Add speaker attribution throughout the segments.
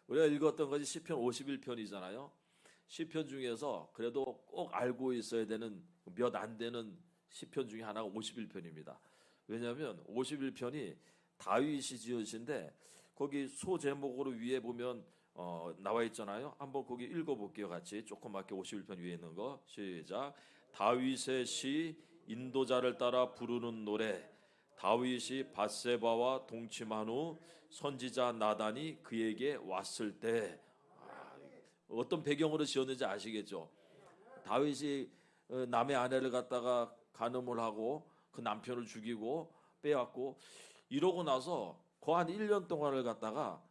Speaker 1: 우리가 읽었던 것이 시편 51편이잖아요. 시편 중에서 그래도 꼭 알고 있어야 되는 몇 안 되는 시편 중에 하나가 51편입니다. 왜냐하면 51편이 다윗이 지으신데 거기 소 제목으로 위에 보면 나와 있잖아요. 한번 거기 읽어볼게요. 같이 조그맣게 51편 위에 있는 거 시작. 다윗의 시 인도자를 따라 부르는 노래. 다윗이 밧세바와 동침한 후 선지자 나단이 그에게 왔을 때 어떤 배경으로 지었는지 아시겠죠? 다윗이 남의 아내를 갖다가 간음을 하고 그 남편을 죽이고 빼앗고 이러고 나서 거한 1년 동안을 갖다가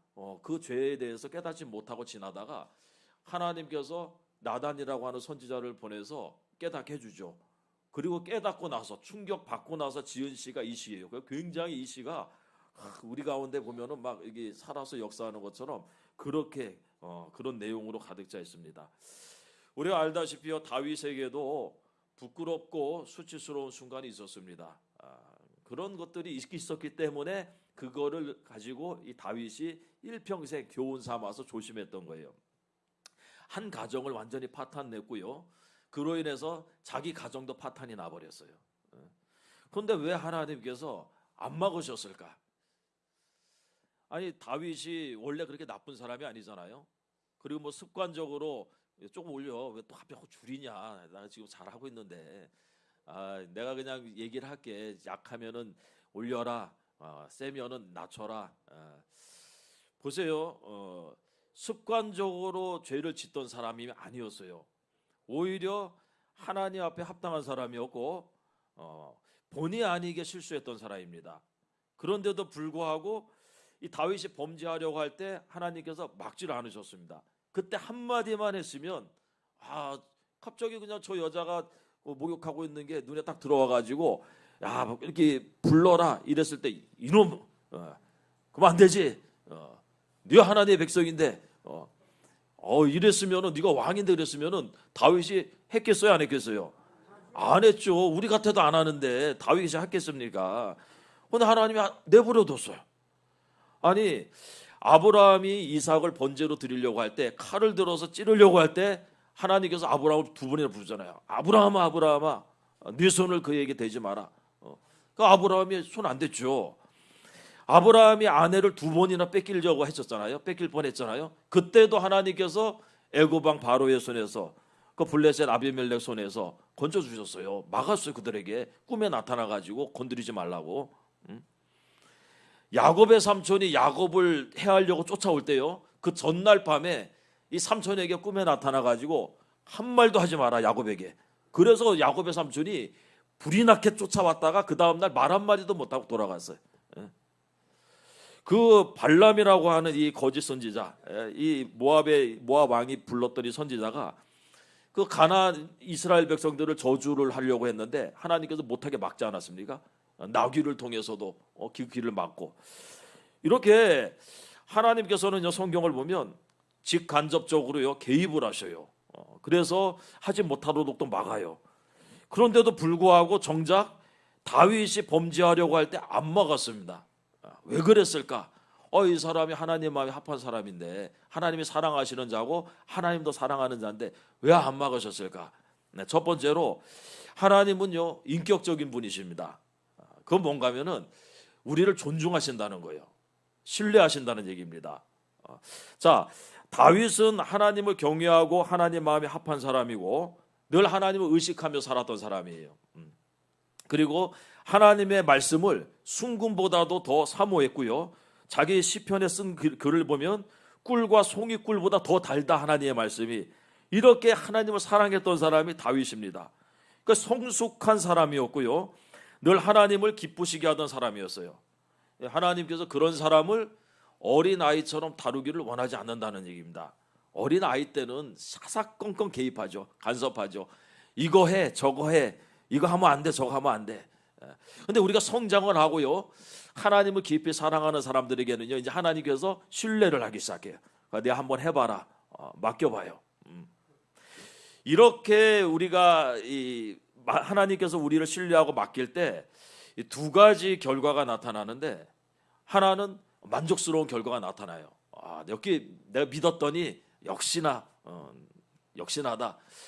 Speaker 1: 그 죄에 대해서 깨닫지 못하고 지나다가 하나님께서 나단이라고 하는 선지자를 보내서 깨닫게 해주죠. 그리고 깨닫고 나서 충격받고 나서 지은 시가 이 시예요. 굉장히 이 시가 우리 가운데 보면은 막 이게 살아서 역사하는 것처럼 그렇게 그런 내용으로 가득 차 있습니다. 우리가 알다시피요 다윗에게도 부끄럽고 수치스러운 순간이 있었습니다. 그런 것들이 있었기 때문에 그거를 가지고 이 다윗이 일평생 교훈 삼아서 조심했던 거예요. 한 가정을 완전히 파탄냈고요. 그로 인해서 자기 가정도 파탄이 나버렸어요. 그런데 왜 하나님께서 안 막으셨을까? 아니 다윗이 원래 그렇게 나쁜 사람이 아니잖아요. 그리고 뭐 습관적으로 조금 올려 왜 또 갑자기 줄이냐? 나 지금 잘하고 있는데 내가 그냥 얘기를 할게. 약하면은 올려라, 세면은 낮춰라. 보세요. 습관적으로 죄를 짓던 사람이 아니었어요. 오히려 하나님 앞에 합당한 사람이었고 본의 아니게 실수했던 사람입니다. 그런데도 불구하고 이 다윗이 범죄하려고 할 때 하나님께서 막지를 않으셨습니다. 그때 한마디만 했으면 갑자기 그냥 저 여자가 목욕하고 있는 게 눈에 딱 들어와가지고 야 이렇게 불러라 이랬을 때 이놈 그만 안 되지. 네가 하나님의 백성인데 이랬으면은 네가 왕인데 그랬으면은 다윗이 했겠어요 안 했겠어요? 안 했죠. 우리 같아도 안 하는데 다윗이 했겠습니까? 근데 하나님이 내버려 뒀어요. 아니 아브라함이 이삭을 번제로 드리려고 할 때 칼을 들어서 찌르려고 할 때 하나님께서 아브라함을 두 번이나 부르잖아요. 아브라함아 아브라함아 네 손을 그에게 대지 마라. 그 아브라함이 손 안 댔죠. 아브라함이 아내를 두 번이나 뺏기려고 했었잖아요. 뺏길 뻔했잖아요. 그때도 하나님께서 애굽 왕 바로의 손에서 그 블레셋 아비멜렉 손에서 건져 주셨어요. 막았어요. 그들에게 꿈에 나타나 가지고 건드리지 말라고. 야곱의 삼촌이 야곱을 해하려고 쫓아올 때요. 그 전날 밤에 이 삼촌에게 꿈에 나타나 가지고 한 말도 하지 마라 야곱에게. 그래서 야곱의 삼촌이 불이 나게 쫓아왔다가 그 다음 날 말 한마디도 못하고 돌아갔어요. 그 발람이라고 하는 이 거짓 선지자, 이 모압 왕이 불렀던 이 선지자가 그 가나안 이스라엘 백성들을 저주를 하려고 했는데 하나님께서 못하게 막지 않았습니까? 나귀를 통해서도 길을 막고 이렇게 하나님께서는 성경을 보면 직간접적으로요 개입을 하셔요. 그래서 하지 못하도록 또 막아요. 그런데도 불구하고 정작 다윗이 범죄하려고 할 때 안 막았습니다. 왜 그랬을까? 이 사람이 하나님 마음에 합한 사람인데 하나님이 사랑하시는 자고 하나님도 사랑하는 자인데 왜 안 막으셨을까? 첫 번째로 하나님은요 인격적인 분이십니다. 그건 뭔가 하면은 우리를 존중하신다는 거예요. 신뢰하신다는 얘기입니다. 자, 다윗은 하나님을 경외하고 하나님 마음에 합한 사람이고 늘 하나님을 의식하며 살았던 사람이에요. 그리고 하나님의 말씀을 순금보다도 더 사모했고요. 자기 시편에 쓴 글을 보면 꿀과 송이꿀보다 더 달다 하나님의 말씀이. 이렇게 하나님을 사랑했던 사람이 다윗입니다. 그러니까 성숙한 사람이었고요. 늘 하나님을 기쁘시게 하던 사람이었어요. 하나님께서 그런 사람을 어린아이처럼 다루기를 원하지 않는다는 얘기입니다. 어린아이 때는 사사건건 개입하죠. 간섭하죠. 이거 해 저거 해 이거 하면 안 돼 저거 하면 안 돼. 근데 우리가 성장을 하고요 하나님을 깊이 사랑하는 사람들에게는요 이제 하나님께서 신뢰를 하기 시작해요. 내가 한번 해봐라. 맡겨봐요. 이렇게 우리가 하나님께서 우리를 신뢰하고 맡길 때 두 가지 결과가 나타나는데 하나는 만족스러운 결과가 나타나요. 여기 내가 믿었더니 역시나다.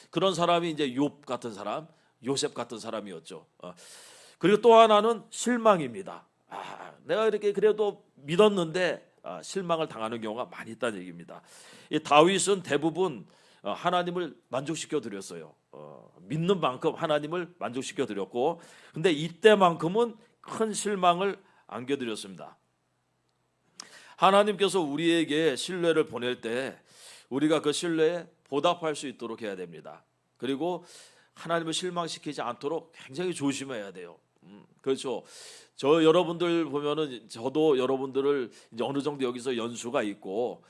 Speaker 1: 그런 사람이 이제 욥 같은 사람, 요셉 같은 사람이었죠. 그리고 또 하나는 실망입니다. 내가 이렇게 그래도 믿었는데 실망을 당하는 경우가 많이 있다는 얘기입니다. 이 다윗은 대부분 하나님을 만족시켜 드렸어요. 믿는 만큼 하나님을 만족시켜 드렸고, 근데 이때만큼은 큰 실망을 안겨드렸습니다. 하나님께서 우리에게 신뢰를 보낼 때 우리가 그 신뢰에 보답할 수 있도록 해야 됩니다. 그리고 하나님을 실망시키지 않도록 굉장히 조심해야 돼요. 그렇죠. 저 여러분들 보면은 저도 여러분들을 이제 어느 정도 여기서 연수가 있고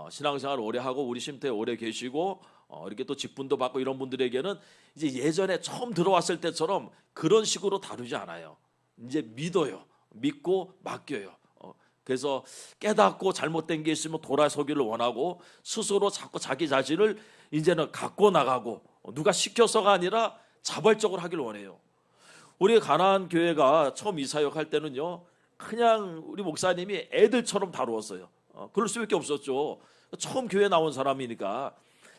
Speaker 1: 신앙생활 오래 하고 우리 쉼터에 오래 계시고 이렇게 또 직분도 받고 이런 분들에게는 이제 예전에 처음 들어왔을 때처럼 그런 식으로 다루지 않아요. 이제 믿고 맡겨요. 그래서 깨닫고 잘못된 게 있으면 돌아서기를 원하고 스스로 자꾸 자기 자신을 이제는 갖고 나가고 누가 시켜서가 아니라 자발적으로 하길 원해요. 우리 가나안 교회가 처음 이사역 할 때는요, 그냥 우리 목사님이 애들처럼 다루었어요. 그럴 수밖에 없었죠. 처음 교회 나온 사람이니까.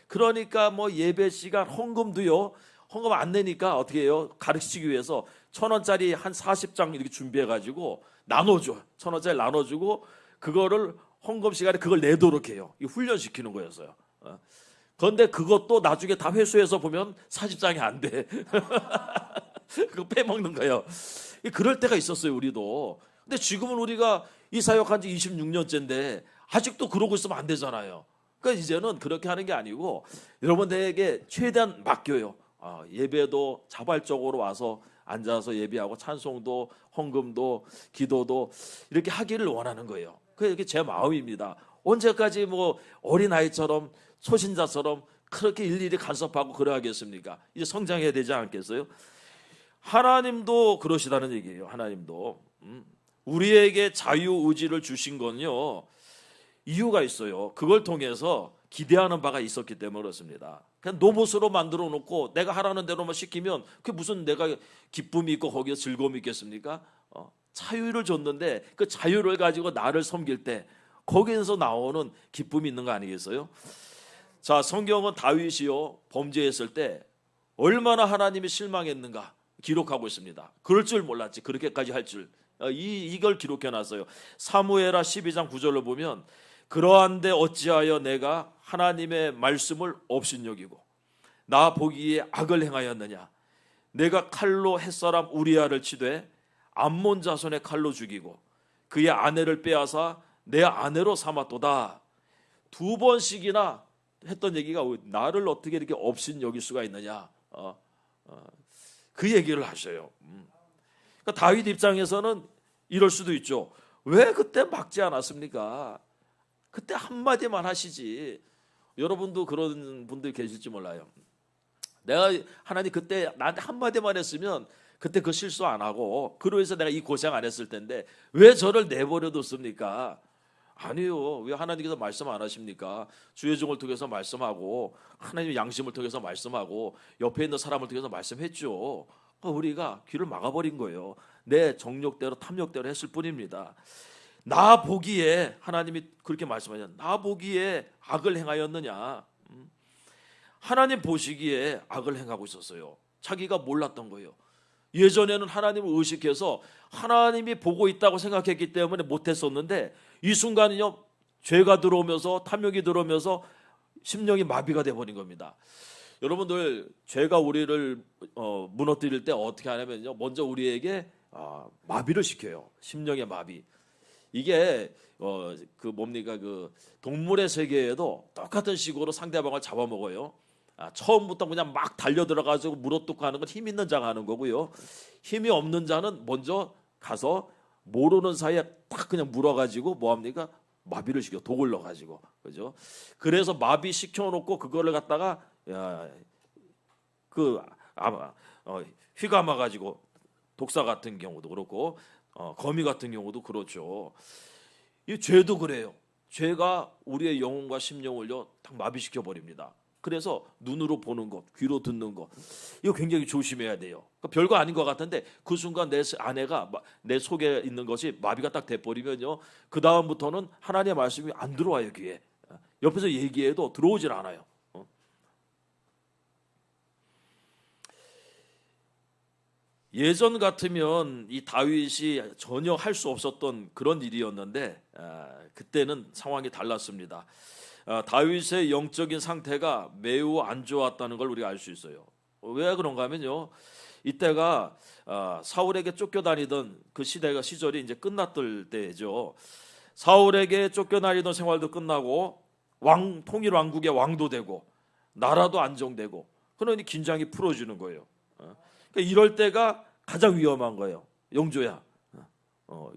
Speaker 1: 그러니까 뭐 예배 시간 헌금도요, 헌금 안 내니까 어떻게 해요? 가르치기 위해서 1,000원짜리 한 40장 이렇게 준비해가지고 나눠줘. 1,000원짜리 나눠주고 그거를 헌금 시간에 그걸 내도록 해요. 이 훈련시키는 거였어요. 그런데 그것도 나중에 다 회수해서 보면 40장이 안 돼. 그거 빼먹는 거예요. 그럴 때가 있었어요, 우리도. 근데 지금은 우리가 이 사역한 지 26년째인데 아직도 그러고 있으면 안 되잖아요. 그러니까 이제는 그렇게 하는 게 아니고 여러분들에게 최대한 맡겨요. 예배도 자발적으로 와서 앉아서 예배하고 찬송도 헌금도 기도도 이렇게 하기를 원하는 거예요. 그게 제 마음입니다. 언제까지 뭐 어린아이처럼 초신자처럼 그렇게 일일이 간섭하고 그래야겠습니까? 이제 성장해야 되지 않겠어요? 하나님도 그러시다는 얘기예요. 하나님도 우리에게 자유의지를 주신 건요, 이유가 있어요. 그걸 통해서 기대하는 바가 있었기 때문에 그렇습니다. 그냥 노봇으로 만들어 놓고 내가 하라는 대로만 시키면 그게 무슨 내가 기쁨이 있고 거기에 즐거움이 있겠습니까? 자유를 줬는데 그 자유를 가지고 나를 섬길 때 거기에서 나오는 기쁨이 있는 거 아니겠어요? 자, 성경은 다윗이요 범죄했을 때 얼마나 하나님이 실망했는가 기록하고 있습니다. 그럴 줄 몰랐지. 그렇게까지 할 줄. 이걸 기록해 놨어요. 사무엘하 12장 9절로 보면 그러한데 어찌하여 내가 하나님의 말씀을 업신여기고 나 보기에 악을 행하였느냐. 내가 칼로 햇사람 우리아를 치되 암몬 자손의 칼로 죽이고 그의 아내를 빼앗아 내 아내로 삼았도다. 2번씩이나 했던 얘기가 나를 어떻게 이렇게 업신여길 수가 있느냐. 그 얘기를 하셔요. 그러니까 다윗 입장에서는 이럴 수도 있죠. 왜 그때 막지 않았습니까? 그때 한마디만 하시지. 여러분도 그런 분들 계실지 몰라요. 내가 하나님 그때 나한테 한마디만 했으면 그때 그 실수 안 하고 그로 해서 내가 이 고생 안 했을 텐데 왜 저를 내버려 뒀습니까? 아니요. 왜 하나님께서 말씀 안 하십니까? 주의 종을 통해서 말씀하고 하나님의 양심을 통해서 말씀하고 옆에 있는 사람을 통해서 말씀했죠. 우리가 귀를 막아버린 거예요. 내 정욕대로 탐욕대로 했을 뿐입니다. 나 보기에 하나님이 그렇게 말씀하셨. 나 보기에 악을 행하였느냐. 하나님 보시기에 악을 행하고 있었어요. 자기가 몰랐던 거예요. 예전에는 하나님을 의식해서 하나님이 보고 있다고 생각했기 때문에 못했었는데 이 순간은요 죄가 들어오면서 탐욕이 들어오면서 심령이 마비가 돼버린 겁니다. 여러분들 죄가 우리를 무너뜨릴 때 어떻게 하냐면요 먼저 우리에게 마비를 시켜요. 심령의 마비. 이게 그 뭡니까 그 동물의 세계에도 똑같은 식으로 상대방을 잡아먹어요. 처음부터 그냥 막 달려 들어가지고 물어뜯고 하는 건 힘 있는 자가 하는 거고요. 힘이 없는 자는 먼저 가서 모르는 사이에 딱 그냥 물어가지고 뭐합니까? 마비를 시켜 독을 넣어가지고 그죠? 그래서 마비 시켜놓고 그거를 갖다가 휘감아 가지고 독사 같은 경우도 그렇고 거미 같은 경우도 그렇죠. 이 죄도 그래요. 죄가 우리의 영혼과 심령을요 딱 마비시켜 버립니다. 그래서 눈으로 보는 것, 귀로 듣는 것, 이거 굉장히 조심해야 돼요. 그러니까 별거 아닌 것 같은데 그 순간 내 아내가 내 속에 있는 것이 마비가 딱 돼버리면요, 그 다음부터는 하나님의 말씀이 안 들어와요, 귀에. 옆에서 얘기해도 들어오질 않아요. 예전 같으면 이 다윗이 전혀 할 수 없었던 그런 일이었는데 그때는 상황이 달랐습니다. 다윗의 영적인 상태가 매우 안 좋았다는 걸 우리가 알 수 있어요. 왜 그런가 하면요, 이때가 사울에게 쫓겨다니던 그 시절이 이제 끝났을 때죠. 사울에게 쫓겨다니던 생활도 끝나고 통일 왕국의 왕도 되고 나라도 안정되고, 그러니 긴장이 풀어지는 거예요. 그러니까 이럴 때가 가장 위험한 거예요. 영조야,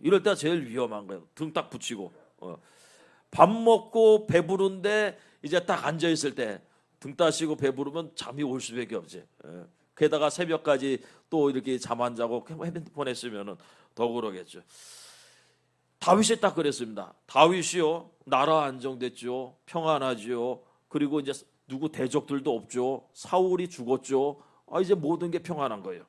Speaker 1: 이럴 때가 제일 위험한 거예요. 등 딱 붙이고 밥 먹고 배부른데 이제 딱 앉아 있을 때 등 따시고 배부르면 잠이 올 수밖에 없지. 게다가 새벽까지 또 이렇게 잠 안 자고 핸드폰 했으면은 더 그러겠죠. 다윗이 딱 그랬습니다. 다윗이요, 나라 안정됐죠, 평안하죠. 그리고 이제 누구 대적들도 없죠. 사울이 죽었죠. 이제 모든 게 평안한 거예요.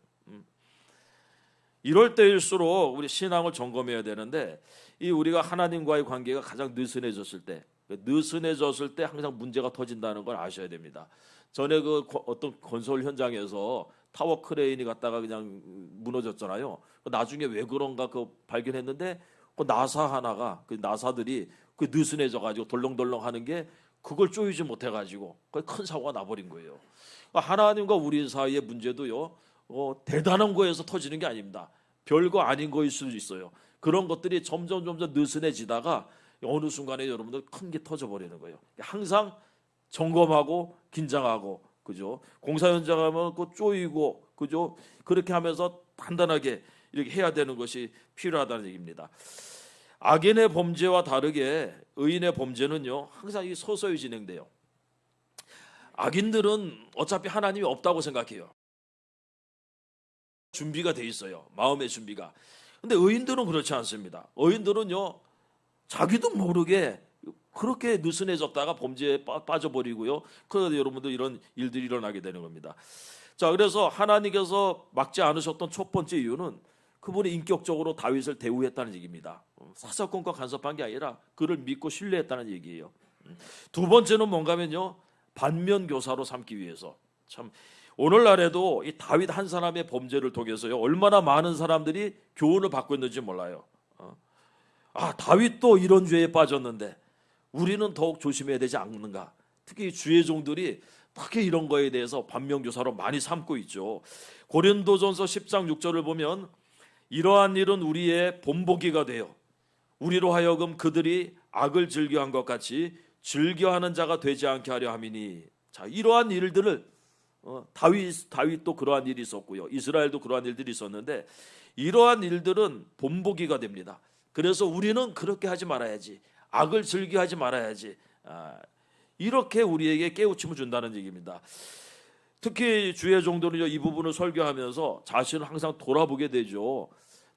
Speaker 1: 이럴 때일수록 우리 신앙을 점검해야 되는데, 이 우리가 하나님과의 관계가 가장 느슨해졌을 때 항상 문제가 터진다는 걸 아셔야 됩니다. 전에 그 어떤 건설 현장에서 타워 크레인이 갔다가 그냥 무너졌잖아요. 나중에 왜 그런가 그 발견했는데, 그 나사 하나가, 그 나사들이 그 느슨해져 가지고 덜렁덜렁 하는 게, 그걸 조이지 못해 가지고 큰 사고가 나버린 거예요. 하나님과 우리 사이의 문제도요, 대단한 거에서 터지는 게 아닙니다. 별거 아닌 거일 수도 있어요. 그런 것들이 점점 느슨해지다가 어느 순간에 여러분들 큰 게 터져버리는 거예요. 항상 점검하고 긴장하고, 그죠? 공사 현장 하면 그 쪼이고, 그죠? 그렇게 하면서 단단하게 이렇게 해야 되는 것이 필요하다는 얘기입니다. 악인의 범죄와 다르게 의인의 범죄는요, 항상 이 서서히 진행돼요. 악인들은 어차피 하나님이 없다고 생각해요. 준비가 돼 있어요. 마음의 준비가. 근데 의인들은 그렇지 않습니다. 의인들은요, 자기도 모르게 그렇게 느슨해졌다가 범죄에 빠져버리고요. 그래서 여러분들 이런 일들이 일어나게 되는 겁니다. 자, 그래서 하나님께서 막지 않으셨던 첫 번째 이유는 그분이 인격적으로 다윗을 대우했다는 얘기입니다. 사사건건 간섭한 게 아니라 그를 믿고 신뢰했다는 얘기예요. 두 번째는 뭔가면요, 반면교사로 삼기 위해서. 참, 오늘날에도 이 다윗 한 사람의 범죄를 통해서요, 얼마나 많은 사람들이 교훈을 받고 있는지 몰라요. 다윗도 이런 죄에 빠졌는데 우리는 더욱 조심해야 되지 않는가. 특히 주의 종들이 특히 이런 거에 대해서 반면교사로 많이 삼고 있죠. 고린도전서 10장 6절을 보면, 이러한 일은 우리의 본보기가 되어 우리로 하여금 그들이 악을 즐겨한 것 같이 즐겨하는 자가 되지 않게 하려 함이니. 자, 이러한 일들을 다윗도 그러한 일이 있었고요, 이스라엘도 그러한 일들이 있었는데, 이러한 일들은 본보기가 됩니다. 그래서 우리는 그렇게 하지 말아야지, 악을 즐겨하지 말아야지, 이렇게 우리에게 깨우침을 준다는 얘기입니다. 특히 주의 종들은요, 이 부분을 설교하면서 자신을 항상 돌아보게 되죠.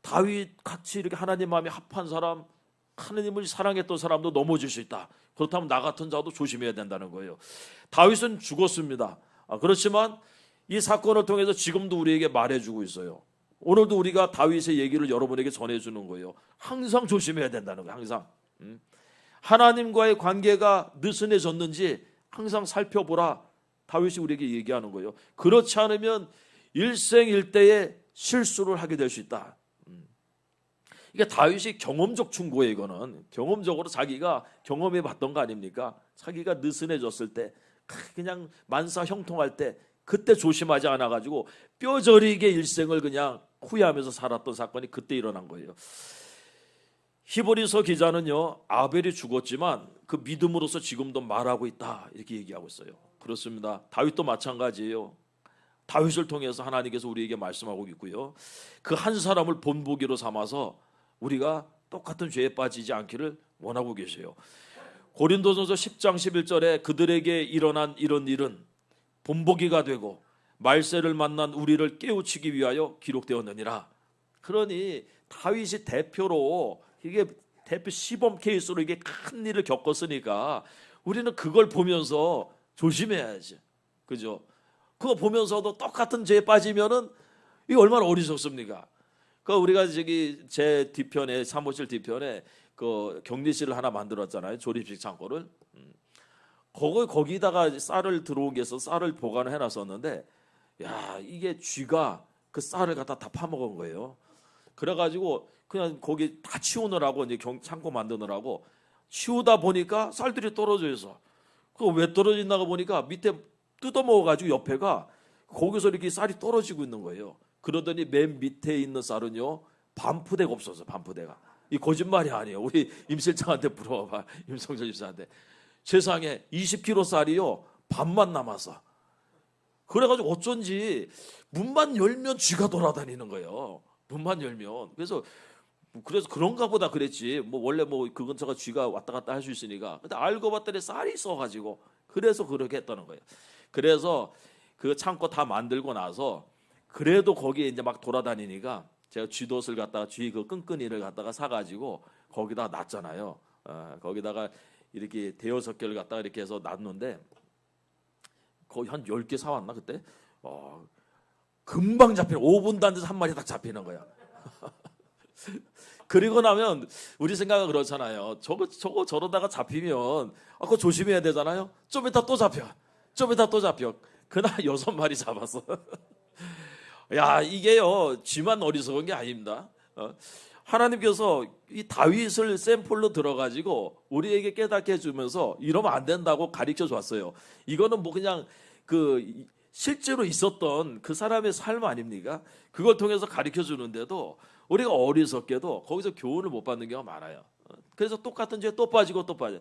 Speaker 1: 다윗 같이 이렇게 하나님 마음에 합한 사람, 하나님을 사랑했던 사람도 넘어질 수 있다. 그렇다면 나 같은 자도 조심해야 된다는 거예요. 다윗은 죽었습니다. 그렇지만 이 사건을 통해서 지금도 우리에게 말해주고 있어요. 오늘도 우리가 다윗의 얘기를 여러분에게 전해주는 거예요. 항상 조심해야 된다는 거예요. 항상 하나님과의 관계가 느슨해졌는지 항상 살펴보라. 다윗이 우리에게 얘기하는 거예요. 그렇지 않으면 일생일대에 실수를 하게 될 수 있다. 이게 다윗이 경험적 충고예요. 이거는 경험적으로 자기가 경험해 봤던 거 아닙니까? 자기가 느슨해졌을 때, 그냥 만사 형통할 때, 그때 조심하지 않아 가지고 뼈저리게 일생을 그냥 후회하면서 살았던 사건이 그때 일어난 거예요. 히브리서 기자는요, 아벨이 죽었지만 그 믿음으로서 지금도 말하고 있다, 이렇게 얘기하고 있어요. 그렇습니다. 다윗도 마찬가지예요. 다윗을 통해서 하나님께서 우리에게 말씀하고 있고요, 그 한 사람을 본보기로 삼아서 우리가 똑같은 죄에 빠지지 않기를 원하고 계세요. 고린도전서 10장 11절에 그들에게 일어난 이런 일은 본보기가 되고 말세를 만난 우리를 깨우치기 위하여 기록되었느니라. 그러니 다윗이 대표로, 이게 대표 시범 케이스로 이게 큰 일을 겪었으니까 우리는 그걸 보면서 조심해야지. 그죠? 그거 보면서도 똑같은 죄에 빠지면은 이게 얼마나 어리석습니까? 그 우리가 저기 제 뒤편에 사무실 뒤편에 그 격리실을 하나 만들었잖아요. 조립식 창고를. 거기다가 쌀을 들어오게 해서 쌀을 보관을 해놨었는데, 야, 이게 쥐가 그 쌀을 갖다 다 파먹은 거예요. 그래가지고 그냥 거기 다 치우느라고 이제 창고 만드느라고 치우다 보니까 쌀들이 떨어져 있어. 그거 왜 떨어진다고 보니까 밑에 뜯어먹어가지고 옆에가 거기서 이렇게 쌀이 떨어지고 있는 거예요. 그러더니 맨 밑에 있는 쌀은요 반푸대가 없어서 반푸대가. 이 거짓말이 아니에요. 우리 임 실장한테 물어봐. 임성철 집사한테. 세상에 20kg 쌀이요 반만 남았어. 그래가지고 어쩐지 문만 열면 쥐가 돌아다니는 거예요. 문만 열면. 그래서 그런가 보다 그랬지. 뭐 원래 뭐 그 근처가 쥐가 왔다 갔다 할 수 있으니까. 근데 알고 봤더니 쌀이 있어가지고 그래서 그렇게 했다는 거예요. 그래서 그 창고 다 만들고 나서 그래도 거기에 이제 막 돌아다니니까 제가 쥐돛을 갖다가 쥐 그 끈끈이를 갖다가 사가지고 거기다 놨잖아요. 거기다가 이렇게 대여섯 개를 갖다가 이렇게 해서 놨는데 거의 한 10개 사왔나 그때? 금방 잡히는 5분도 안 돼서 한 마리 딱 잡히는 거야. 그리고 나면 우리 생각은 그렇잖아요. 저거 저러다가 잡히면 그거 조심해야 되잖아요. 좀 이따 또 잡혀. 좀 이따 또 잡혀. 그날 6마리 잡았어. 야, 이게요 쥐만 어리석은 게 아닙니다. 하나님께서 이 다윗을 샘플로 들어가지고 우리에게 깨닫게 해주면서 이러면 안 된다고 가르쳐 줬어요. 이거는 뭐 그냥 그 실제로 있었던 그 사람의 삶 아닙니까? 그걸 통해서 가르쳐 주는데도 우리가 어리석게도 거기서 교훈을 못 받는 경우가 많아요. 그래서 똑같은 죄에 또 빠지고 또 빠져.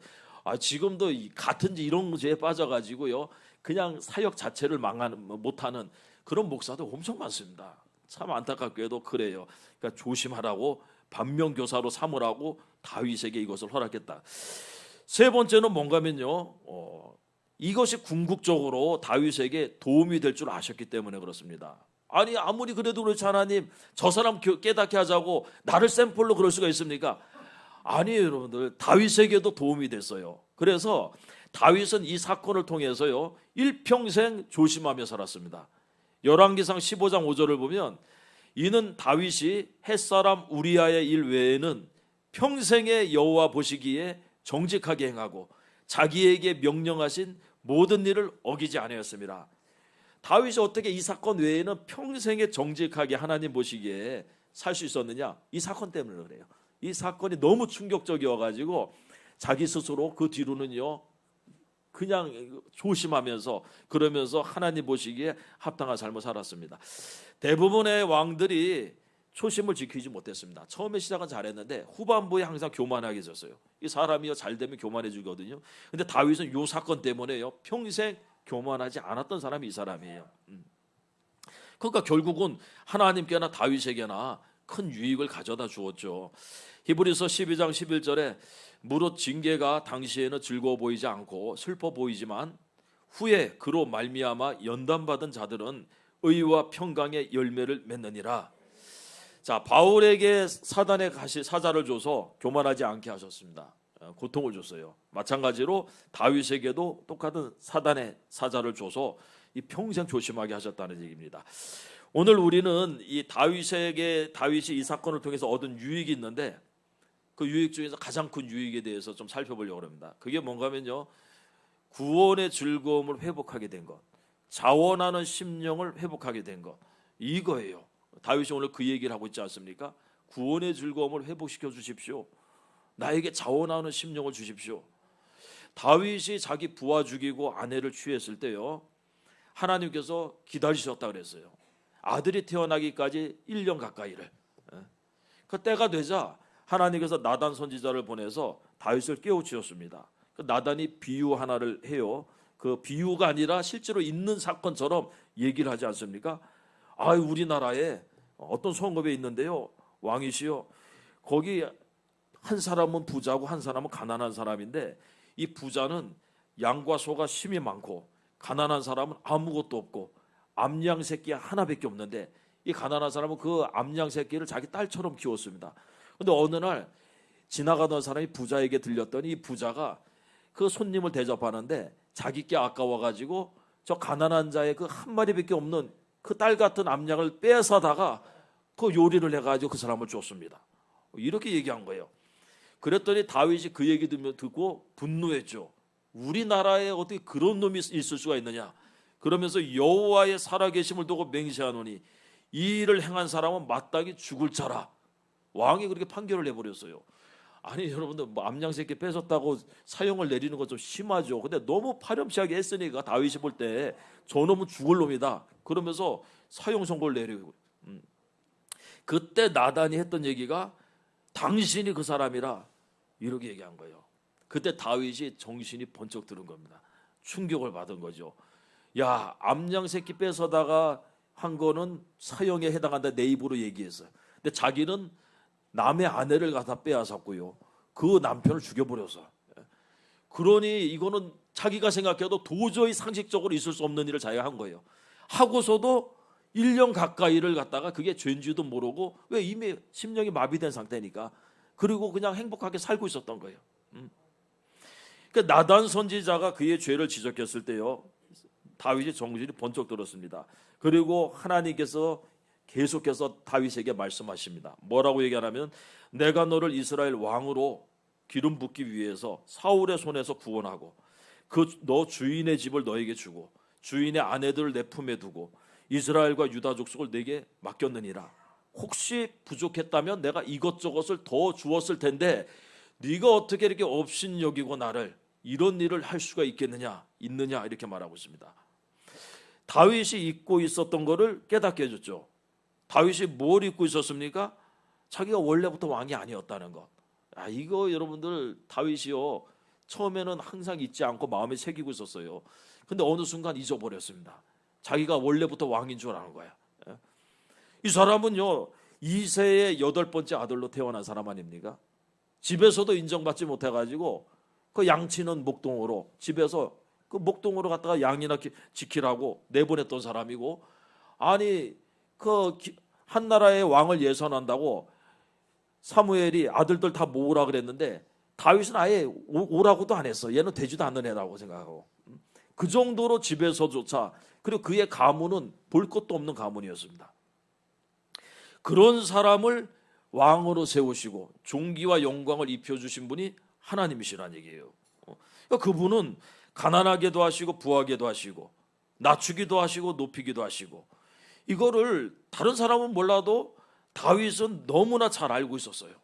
Speaker 1: 지금도 같은 죄 이런 죄에 빠져가지고요 그냥 사역 자체를 못하는 그런 목사도 엄청 많습니다. 참 안타깝게도 그래요. 그러니까 조심하라고 반면교사로 삼으라고 다윗에게 이것을 허락했다. 세 번째는 뭔가면요. 이것이 궁극적으로 다윗에게 도움이 될 줄 아셨기 때문에 그렇습니다. 아니 아무리 그래도 그렇지 하나님 저 사람 깨닫게 하자고 나를 샘플로 그럴 수가 있습니까? 아니에요 여러분들. 다윗에게도 도움이 됐어요. 그래서 다윗은 이 사건을 통해서요 일평생 조심하며 살았습니다. 열왕기상 15장 5절을 보면 이는 다윗이 햇사람 우리아의 일 외에는 평생에 여호와 보시기에 정직하게 행하고 자기에게 명령하신 모든 일을 어기지 아니하였습니다. 다윗이 어떻게 이 사건 외에는 평생에 정직하게 하나님 보시기에 살 수 있었느냐? 이 사건 때문에 그래요. 이 사건이 너무 충격적이어가지고 자기 스스로 그 뒤로는요 그냥 조심하면서 그러면서 하나님 보시기에 합당한 삶을 살았습니다. 대부분의 왕들이 초심을 지키지 못했습니다. 처음에 시작은 잘했는데 후반부에 항상 교만하게 졌어요. 이 사람이요 잘 되면 교만해지거든요. 근데 다윗은 이 사건 때문에요 평생 교만하지 않았던 사람이 이 사람이에요. 그러니까 결국은 하나님께나 다윗에게나 큰 유익을 가져다 주었죠. 히브리서 12장 11절에 무릇 징계가 당시에는 즐거워 보이지 않고 슬퍼 보이지만 후에 그로 말미암아 연단받은 자들은 의와 평강의 열매를 맺느니라. 자, 바울에게 사단의 사자를 줘서 교만하지 않게 하셨습니다. 고통을 줬어요. 마찬가지로 다윗에게도 똑같은 사단의 사자를 줘서 이 평생 조심하게 하셨다는 얘기입니다. 오늘 우리는 이 다윗이 이 사건을 통해서 얻은 유익이 있는데 그 유익 중에서 가장 큰 유익에 대해서 좀 살펴보려고 합니다. 그게 뭔가면요 구원의 즐거움을 회복하게 된 것, 자원하는 심령을 회복하게 된 것, 이거예요. 다윗이 오늘 그 얘기를 하고 있지 않습니까? 구원의 즐거움을 회복시켜 주십시오. 나에게 자원하는 심령을 주십시오. 다윗이 자기 부하 죽이고 아내를 취했을 때요 하나님께서 기다리셨다 그랬어요. 아들이 태어나기까지 1년 가까이를. 그 때가 되자 하나님께서 나단 선지자를 보내서 다윗을 깨우치셨습니다. 그 나단이 비유 하나를 해요. 그 비유가 아니라 실제로 있는 사건처럼 얘기를 하지 않습니까? 우리나라에 어떤 성읍에 있는데요 왕이시요 거기 한 사람은 부자고 한 사람은 가난한 사람인데 이 부자는 양과 소가 심이 많고 가난한 사람은 아무것도 없고 암양 새끼 하나밖에 없는데 이 가난한 사람은 그 암양 새끼를 자기 딸처럼 키웠습니다. 근데 어느 날 지나가던 사람이 부자에게 들렸더니 이 부자가 그 손님을 대접하는데 자기 게 아까워가지고 저 가난한 자의 그 한 마리밖에 없는 그 딸 같은 암양을 빼앗아다가 그 요리를 해가지고 그 사람을 줬습니다. 이렇게 얘기한 거예요. 그랬더니 다윗이 그 얘기 듣고 분노했죠. 우리나라에 어떻게 그런 놈이 있을 수가 있느냐. 그러면서 여호와의 살아계심을 두고 맹세하노니 이 일을 행한 사람은 마땅히 죽을 자라. 왕이 그렇게 판결을 내버렸어요. 아니 여러분들 뭐 암양 새끼 뺏었다고 사형을 내리는 건 좀 심하죠. 근데 너무 파렴치하게 했으니까 다윗이 볼 때 저놈은 죽을 놈이다. 그러면서 사형 선고를 내리고 그때 나단이 했던 얘기가 당신이 그 사람이라 이렇게 얘기한 거예요. 그때 다윗이 정신이 번쩍 드는 겁니다. 충격을 받은 거죠. 야, 암양 새끼 뺏어다가 한 거는 사형에 해당한다 내 입으로 얘기했어요. 근데 자기는 남의 아내를 갖다 빼앗았고요. 그 남편을 죽여버렸어. 그러니 이거는 자기가 생각해도 도저히 상식적으로 있을 수 없는 일을 자기가 한 거예요. 하고서도 1년 가까이를 갖다가 그게 죄인지도 모르고 왜 이미 심령이 마비된 상태니까 그리고 그냥 행복하게 살고 있었던 거예요. 그러니까 나단 선지자가 그의 죄를 지적했을 때요. 다윗이 정신이 번쩍 들었습니다. 그리고 하나님께서 계속해서 다윗에게 말씀하십니다. 뭐라고 얘기하냐면 내가 너를 이스라엘 왕으로 기름 붓기 위해서 사울의 손에서 구원하고 그 너 주인의 집을 너에게 주고 주인의 아내들을 내 품에 두고 이스라엘과 유다 족속을 내게 맡겼느니라. 혹시 부족했다면 내가 이것저것을 더 주었을 텐데 네가 어떻게 이렇게 업신여기고 나를 이런 일을 할 수가 있겠느냐 있느냐 이렇게 말하고 있습니다. 다윗이 잊고 있었던 것을 깨닫게 해줬죠. 다윗이 뭘 잊고 있었습니까? 자기가 원래부터 왕이 아니었다는 것. 이거 여러분들 다윗이요 처음에는 항상 잊지 않고 마음에 새기고 있었어요. 근데 어느 순간 잊어버렸습니다. 자기가 원래부터 왕인 줄 아는 거야. 이 사람은요 이세의 8번째 아들로 태어난 사람 아닙니까? 집에서도 인정받지 못해가지고 그 양치는 목동으로 집에서 그 목동으로 갔다가 양이나 지키라고 내보냈던 사람이고, 아니 그 한 나라의 왕을 예선한다고 사무엘이 아들들 다 모으라 그랬는데 다윗은 아예 오라고도 안 했어. 얘는 되지도 않는 애라고 생각하고 그 정도로 집에서조차, 그리고 그의 가문은 볼 것도 없는 가문이었습니다. 그런 사람을 왕으로 세우시고 존귀와 영광을 입혀주신 분이 하나님이시라는 얘기예요. 그러니까 그분은 가난하게도 하시고 부하게도 하시고 낮추기도 하시고 높이기도 하시고, 이거를 다른 사람은 몰라도 다윗은 너무나 잘 알고 있었어요.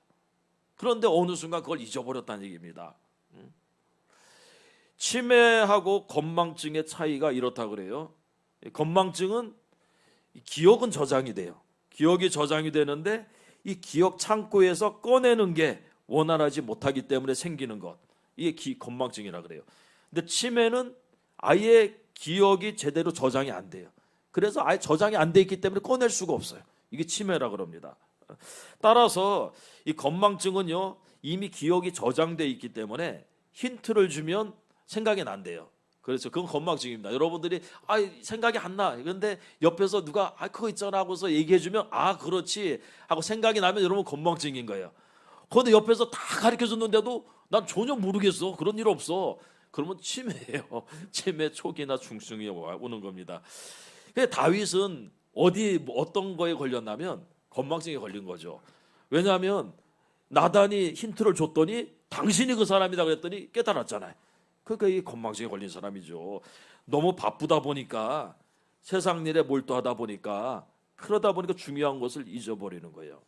Speaker 1: 그런데 어느 순간 그걸 잊어버렸다는 얘기입니다. 치매하고 건망증의 차이가 이렇다 그래요. 건망증은 기억은 저장이 돼요. 기억이 저장이 되는데 이 기억 창고에서 꺼내는 게 원활하지 못하기 때문에 생기는 것, 이게 건망증이라 그래요. 근데 치매는 아예 기억이 제대로 저장이 안 돼요. 그래서 아예 저장이 안 돼 있기 때문에 꺼낼 수가 없어요. 이게 치매라 그럽니다. 따라서 이 건망증은요 이미 기억이 저장돼 있기 때문에 힌트를 주면 생각이 난대요. 그래서 그건 건망증입니다. 여러분들이 생각이 안 나. 그런데 옆에서 누가 그거 있잖아 하고서 얘기해주면 그렇지 하고 생각이 나면 여러분 건망증인 거예요. 그런데 옆에서 다 가르쳐줬는데도 난 전혀 모르겠어. 그런 일 없어. 그러면 치매예요. 치매 초기나 중증이 오는 겁니다. 다윗은 어떤 거에 걸렸냐면 건망증에 걸린 거죠. 왜냐하면 나단이 힌트를 줬더니 당신이 그 사람이다 그랬더니 깨달았잖아요. 그러니까 이 건망증에 걸린 사람이죠. 너무 바쁘다 보니까 세상 일에 몰두하다 보니까 그러다 보니까 중요한 것을 잊어버리는 거예요.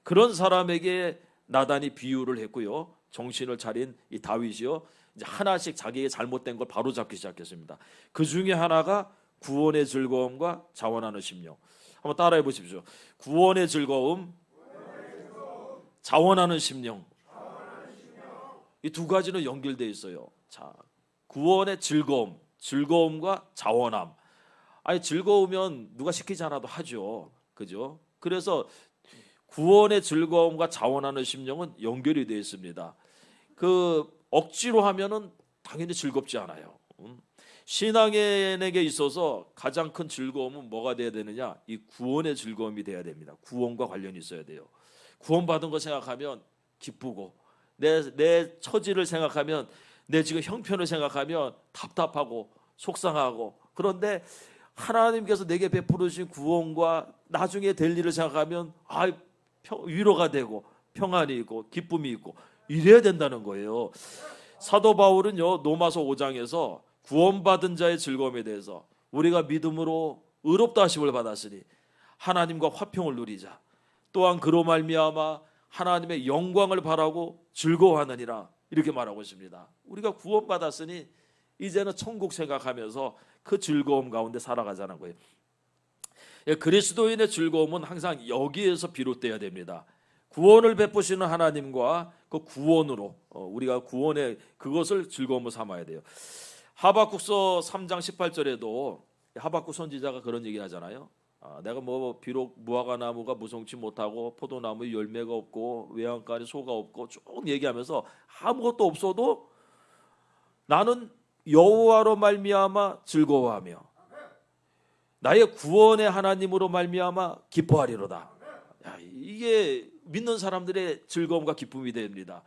Speaker 1: 그런 사람에게 나단이 비유를 했고요. 정신을 차린 이 다윗이요 이제 하나씩 자기의 잘못된 걸 바로잡기 시작했습니다. 그 중에 하나가 구원의 즐거움과 자원하는 심령. 한번 따라해 보십시오. 구원의 즐거움, 자원하는 심령. 이 두 가지는 연결되어 있어요. 자, 구원의 즐거움, 즐거움과 자원함. 즐거우면 누가 시키지 않아도 하죠. 그죠? 그래서 구원의 즐거움과 자원하는 심령은 연결이 되어 있습니다. 그 억지로 하면은 당연히 즐겁지 않아요. 신앙인에게 있어서 가장 큰 즐거움은 뭐가 돼야 되느냐? 이 구원의 즐거움이 돼야 됩니다. 구원과 관련이 있어야 돼요. 구원받은 거 생각하면 기쁘고 내 처지를 생각하면 내 지금 형편을 생각하면 답답하고 속상하고, 그런데 하나님께서 내게 베풀으신 구원과 나중에 될 일을 생각하면 위로가 되고 평안이 있고 기쁨이 있고 이래야 된다는 거예요. 사도 바울은요, 로마서 5장에서 구원받은 자의 즐거움에 대해서 우리가 믿음으로 의롭다 하심을 받았으니 하나님과 화평을 누리자, 또한 그로 말미암아 하나님의 영광을 바라고 즐거워하느니라, 이렇게 말하고 있습니다. 우리가 구원받았으니 이제는 천국 생각하면서 그 즐거움 가운데 살아가자는 거예요. 그리스도인의 즐거움은 항상 여기에서 비롯돼야 됩니다. 구원을 베푸시는 하나님과 그 구원으로 우리가 구원의 그것을 즐거움으로 삼아야 돼요. 하박국서 3장 18절에도 하박국 선지자가 그런 얘기를 하잖아요. 내가 비록 무화과 나무가 무성치 못하고 포도나무에 열매가 없고 외양간에 소가 없고 쭉 얘기하면서 아무것도 없어도 나는 여호와로 말미암아 즐거워하며 나의 구원의 하나님으로 말미암아 기뻐하리로다. 이게 믿는 사람들의 즐거움과 기쁨이 됩니다.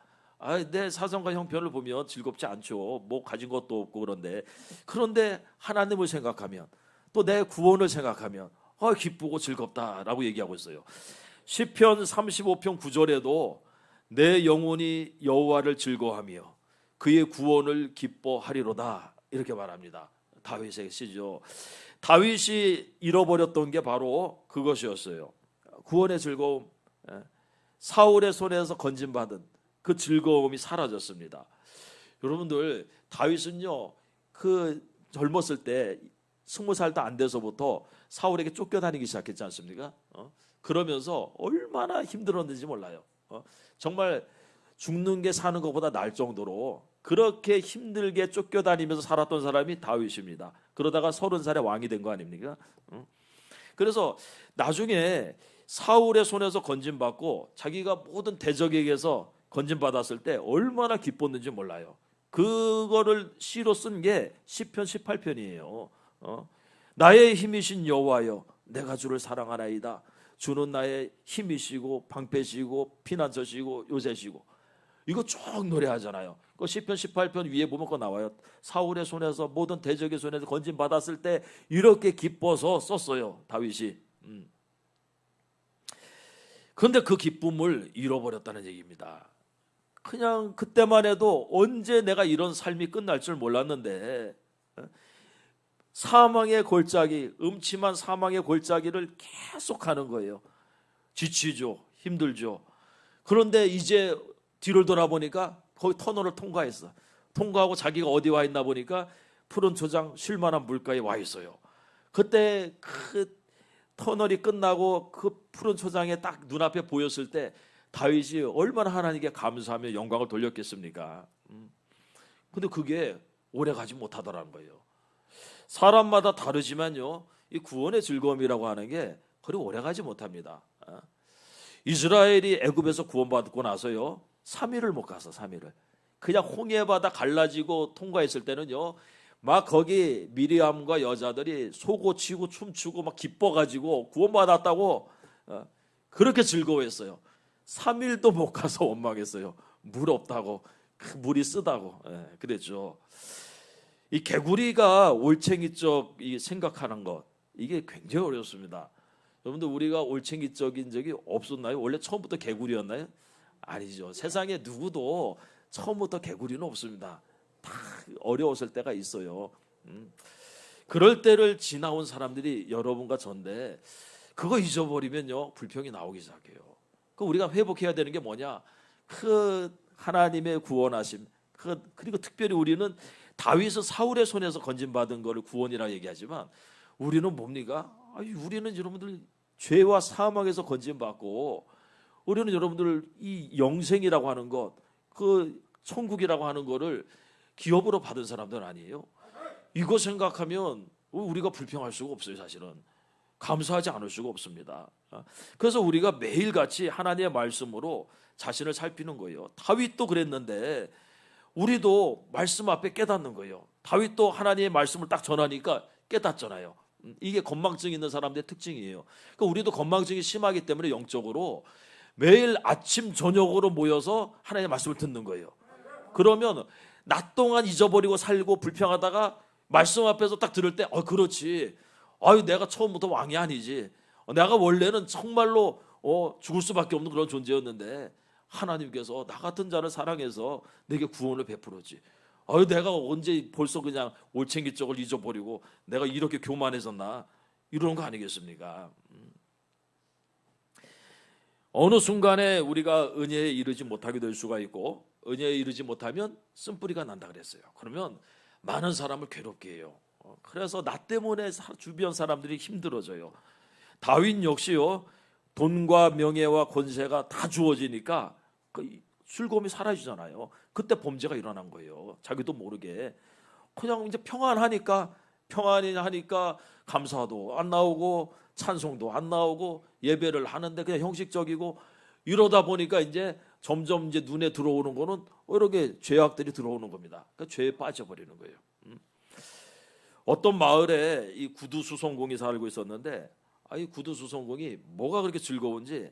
Speaker 1: 내 사정과 형편을 보면 즐겁지 않죠. 뭐 가진 것도 없고. 그런데 하나님을 생각하면, 또 내 구원을 생각하면 기쁘고 즐겁다라고 얘기하고 있어요. 시편 35편 9절에도 내 영혼이 여호와를 즐거워하며 그의 구원을 기뻐하리로다, 이렇게 말합니다. 다윗의 시죠. 다윗이 잃어버렸던 게 바로 그것이었어요. 구원의 즐거움, 사울의 손에서 건진받은 그 즐거움이 사라졌습니다. 여러분들, 다윗은요, 그 젊었을 때 20살도 안 돼서부터 사울에게 쫓겨다니기 시작했지 않습니까? 그러면서 얼마나 힘들었는지 몰라요. 정말 죽는 게 사는 것보다 나을 정도로 그렇게 힘들게 쫓겨다니면서 살았던 사람이 다윗입니다. 그러다가 30살에 왕이 된 거 아닙니까? 그래서 나중에 사울의 손에서 건진받고 자기가 모든 대적에게서 건진받았을 때 얼마나 기뻤는지 몰라요. 그거를 시로 쓴 게 시편 18편이에요. 나의 힘이신 여호와여, 내가 주를 사랑하나이다. 주는 나의 힘이시고 방패시고 피난처시고 요새시고. 이거 쭉 노래하잖아요. 그 시편 18편 위에 보면 그거 나와요. 사울의 손에서 모든 대적의 손에서 건진받았을 때 이렇게 기뻐서 썼어요, 다윗이. 그런데 그 기쁨을 잃어버렸다는 얘기입니다. 그냥 그때만 해도 언제 내가 이런 삶이 끝날 줄 몰랐는데 사망의 골짜기, 음침한 사망의 골짜기를 계속 가는 거예요. 지치죠, 힘들죠. 그런데 이제 뒤를 돌아보니까 거기 터널을 통과했어. 통과하고 자기가 어디 와 있나 보니까 푸른 초장 쉴만한 물가에 와 있어요. 그때 그 터널이 끝나고 그 푸른 초장에 딱 눈앞에 보였을 때 다윗이 얼마나 하나님께 감사하며 영광을 돌렸겠습니까? 근데 그게 오래 가지 못하더라는 거예요. 사람마다 다르지만요, 이 구원의 즐거움이라고 하는 게 그리 오래 가지 못합니다. 이스라엘이 애굽에서 구원받고 나서요, 3일을 못 가서 3일을 그냥 홍해바다 갈라지고 통과했을 때는요, 막 거기 미리암과 여자들이 소고치고 춤추고 막 기뻐가지고 구원받았다고 그렇게 즐거워했어요. 3일도 못 가서 원망했어요. 물 없다고, 물이 쓰다고. 그랬죠. 이 개구리가 올챙이적 생각하는 것, 이게 굉장히 어렵습니다. 여러분들, 우리가 올챙이적인 적이 없었나요? 원래 처음부터 개구리였나요? 아니죠. 세상에 누구도 처음부터 개구리는 없습니다. 다 어려웠을 때가 있어요. 그럴 때를 지나온 사람들이 여러분과 전데, 그거 잊어버리면요, 불평이 나오기 시작해요. 그 우리가 회복해야 되는 게 뭐냐? 그 하나님의 구원하심, 그리고 특별히 우리는 다윗은 사울의 손에서 건진받은 것을 구원이라 얘기하지만, 우리는 뭡니까? 우리는 여러분들 죄와 사망에서 건진받고, 우리는 여러분들 이 영생이라고 하는 것, 그 천국이라고 하는 것을 기업으로 받은 사람들 아니에요? 이거 생각하면 우리가 불평할 수가 없어요. 사실은 감사하지 않을 수가 없습니다. 그래서 우리가 매일같이 하나님의 말씀으로 자신을 살피는 거예요. 다윗도 그랬는데 우리도 말씀 앞에 깨닫는 거예요. 다윗도 하나님의 말씀을 딱 전하니까 깨닫잖아요. 이게 건망증 있는 사람들의 특징이에요. 그러니까 우리도 건망증이 심하기 때문에 영적으로 매일 아침 저녁으로 모여서 하나님의 말씀을 듣는 거예요. 그러면 낮 동안 잊어버리고 살고 불평하다가 말씀 앞에서 딱 들을 때 그렇지. 아유 내가 처음부터 왕이 아니지. 내가 원래는 정말로 죽을 수밖에 없는 그런 존재였는데 하나님께서 나 같은 자를 사랑해서 내게 구원을 베풀었지. 아유 내가 언제 벌써 그냥 올챙이 쪽을 잊어버리고 내가 이렇게 교만해졌나 이런 거 아니겠습니까? 어느 순간에 우리가 은혜에 이르지 못하게 될 수가 있고 은혜에 이르지 못하면 쓴뿌리가 난다 그랬어요. 그러면 많은 사람을 괴롭게 해요. 그래서 나 때문에 주변 사람들이 힘들어져요. 다윗 역시요 돈과 명예와 권세가 다 주어지니까 그 즐거움이 사라지잖아요. 그때 범죄가 일어난 거예요. 자기도 모르게 그냥 이제 평안하니까 감사도 안 나오고 찬송도 안 나오고 예배를 하는데 그냥 형식적이고 이러다 보니까 이제 점점 이제 눈에 들어오는 거는 이렇게 죄악들이 들어오는 겁니다. 그러니까 죄에 빠져버리는 거예요. 어떤 마을에 이 구두수송공이 살고 있었는데 이 구두수송공이 뭐가 그렇게 즐거운지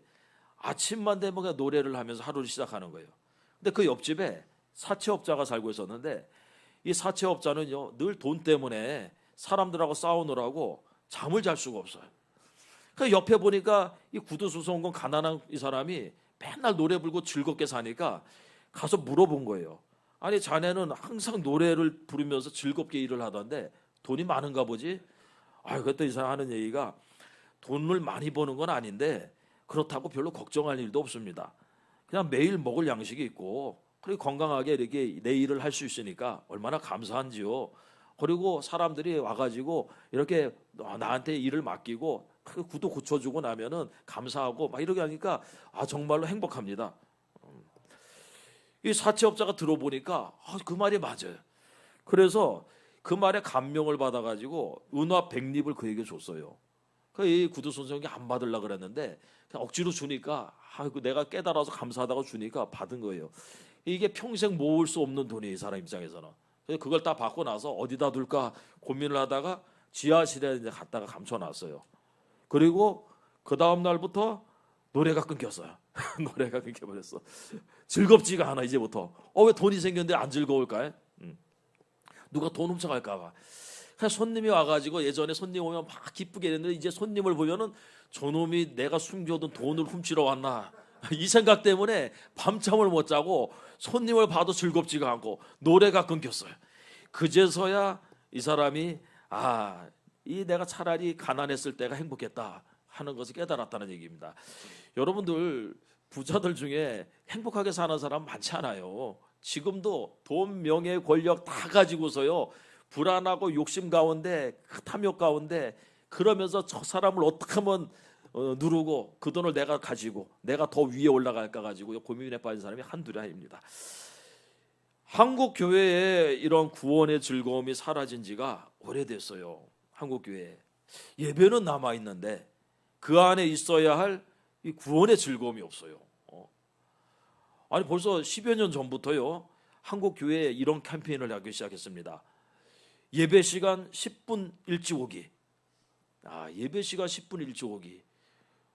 Speaker 1: 아침만 되면 그냥 노래를 하면서 하루를 시작하는 거예요. 근데 그 옆집에 사채업자가 살고 있었는데 이 사채업자는요 늘 돈 때문에 사람들하고 싸우느라고 잠을 잘 수가 없어요. 그 옆에 보니까 이 구두수송공 가난한 이 사람이 맨날 노래 부르고 즐겁게 사니까 가서 물어본 거예요. 아니 자네는 항상 노래를 부르면서 즐겁게 일을 하던데 돈이 많은가 보지? 그랬더니 이 사람 하는 얘기가 돈을 많이 버는 건 아닌데 그렇다고 별로 걱정할 일도 없습니다. 그냥 매일 먹을 양식이 있고 그리고 건강하게 이렇게 내 일을 할 수 있으니까 얼마나 감사한지요. 그리고 사람들이 와가지고 이렇게 나한테 일을 맡기고 그 구도 고쳐주고 나면은 감사하고 막 이렇게 하니까 정말로 행복합니다. 이 사채업자가 들어보니까 그 말이 맞아요. 그래서 그 말에 감명을 받아가지고 은화 100립을 그에게 줬어요. 이 구두선생이 안 받으려고 그랬는데 그냥 억지로 주니까 내가 깨달아서 감사하다고 주니까 받은 거예요. 이게 평생 모을 수 없는 돈이에요. 이 사람 입장에서는. 그래서 그걸 다 받고 나서 어디다 둘까 고민을 하다가 지하실에 이제 갖다가 감춰놨어요. 그리고 그 다음 날부터 노래가 끊겼어요. 노래가 끊겨버렸어. 즐겁지가 않아 이제부터. 왜 돈이 생겼는데 안 즐거울까? 누가 돈 훔쳐갈까 봐. 손님이 와가지고 예전에 손님 오면 막 기쁘게 했는데 이제 손님을 보면은 저놈이 내가 숨겨둔 돈을 훔치러 왔나 이 생각 때문에 밤잠을 못 자고 손님을 봐도 즐겁지가 않고 노래가 끊겼어요. 그제서야 이 사람이 이 내가 차라리 가난했을 때가 행복했다 하는 것을 깨달았다는 얘기입니다. 여러분들 부자들 중에 행복하게 사는 사람 많지 않아요. 지금도 돈, 명예, 권력 다 가지고서요 불안하고 욕심 가운데 탐욕 가운데 그러면서 저 사람을 어떻게 하면 누르고 그 돈을 내가 가지고 내가 더 위에 올라갈까 가지고 고민에 빠진 사람이 한둘이 아닙니다. 한국 교회에 이런 구원의 즐거움이 사라진 지가 오래됐어요. 한국 교회에 예배는 남아 있는데 그 안에 있어야 할 이 구원의 즐거움이 없어요. 벌써 10여 년 전부터요 한국 교회에 이런 캠페인을 하기 시작했습니다. 예배 시간 10분 일찍 오기. 예배 시간 10분 일찍 오기.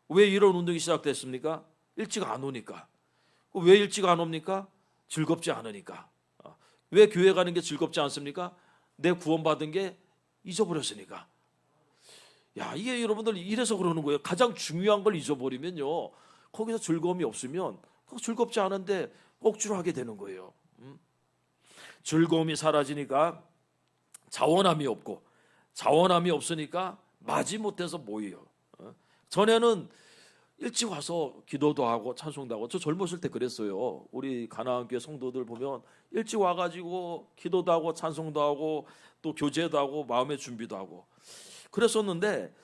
Speaker 1: 왜 이런 운동이 시작됐습니까? 일찍 안 오니까. 왜 일찍 안 옵니까? 즐겁지 않으니까. 왜 교회 가는 게 즐겁지 않습니까? 내 구원받은 게 잊어버렸으니까. 이게 여러분들 이래서 그러는 거예요. 가장 중요한 걸 잊어버리면요 거기서 즐거움이 없으면 즐겁지 않은데 억지로 하게 되는 거예요. 즐거움이 사라지니까 자원함이 없고 자원함이 없으니까 마지못해서 모여요. 전에는 일찍 와서 기도도 하고 찬송도 하고 저 젊었을 때 그랬어요. 우리 가나안교회 성도들 보면 일찍 와가지고 기도도 하고 찬송도 하고 또 교제도 하고 마음의 준비도 하고 그랬었는데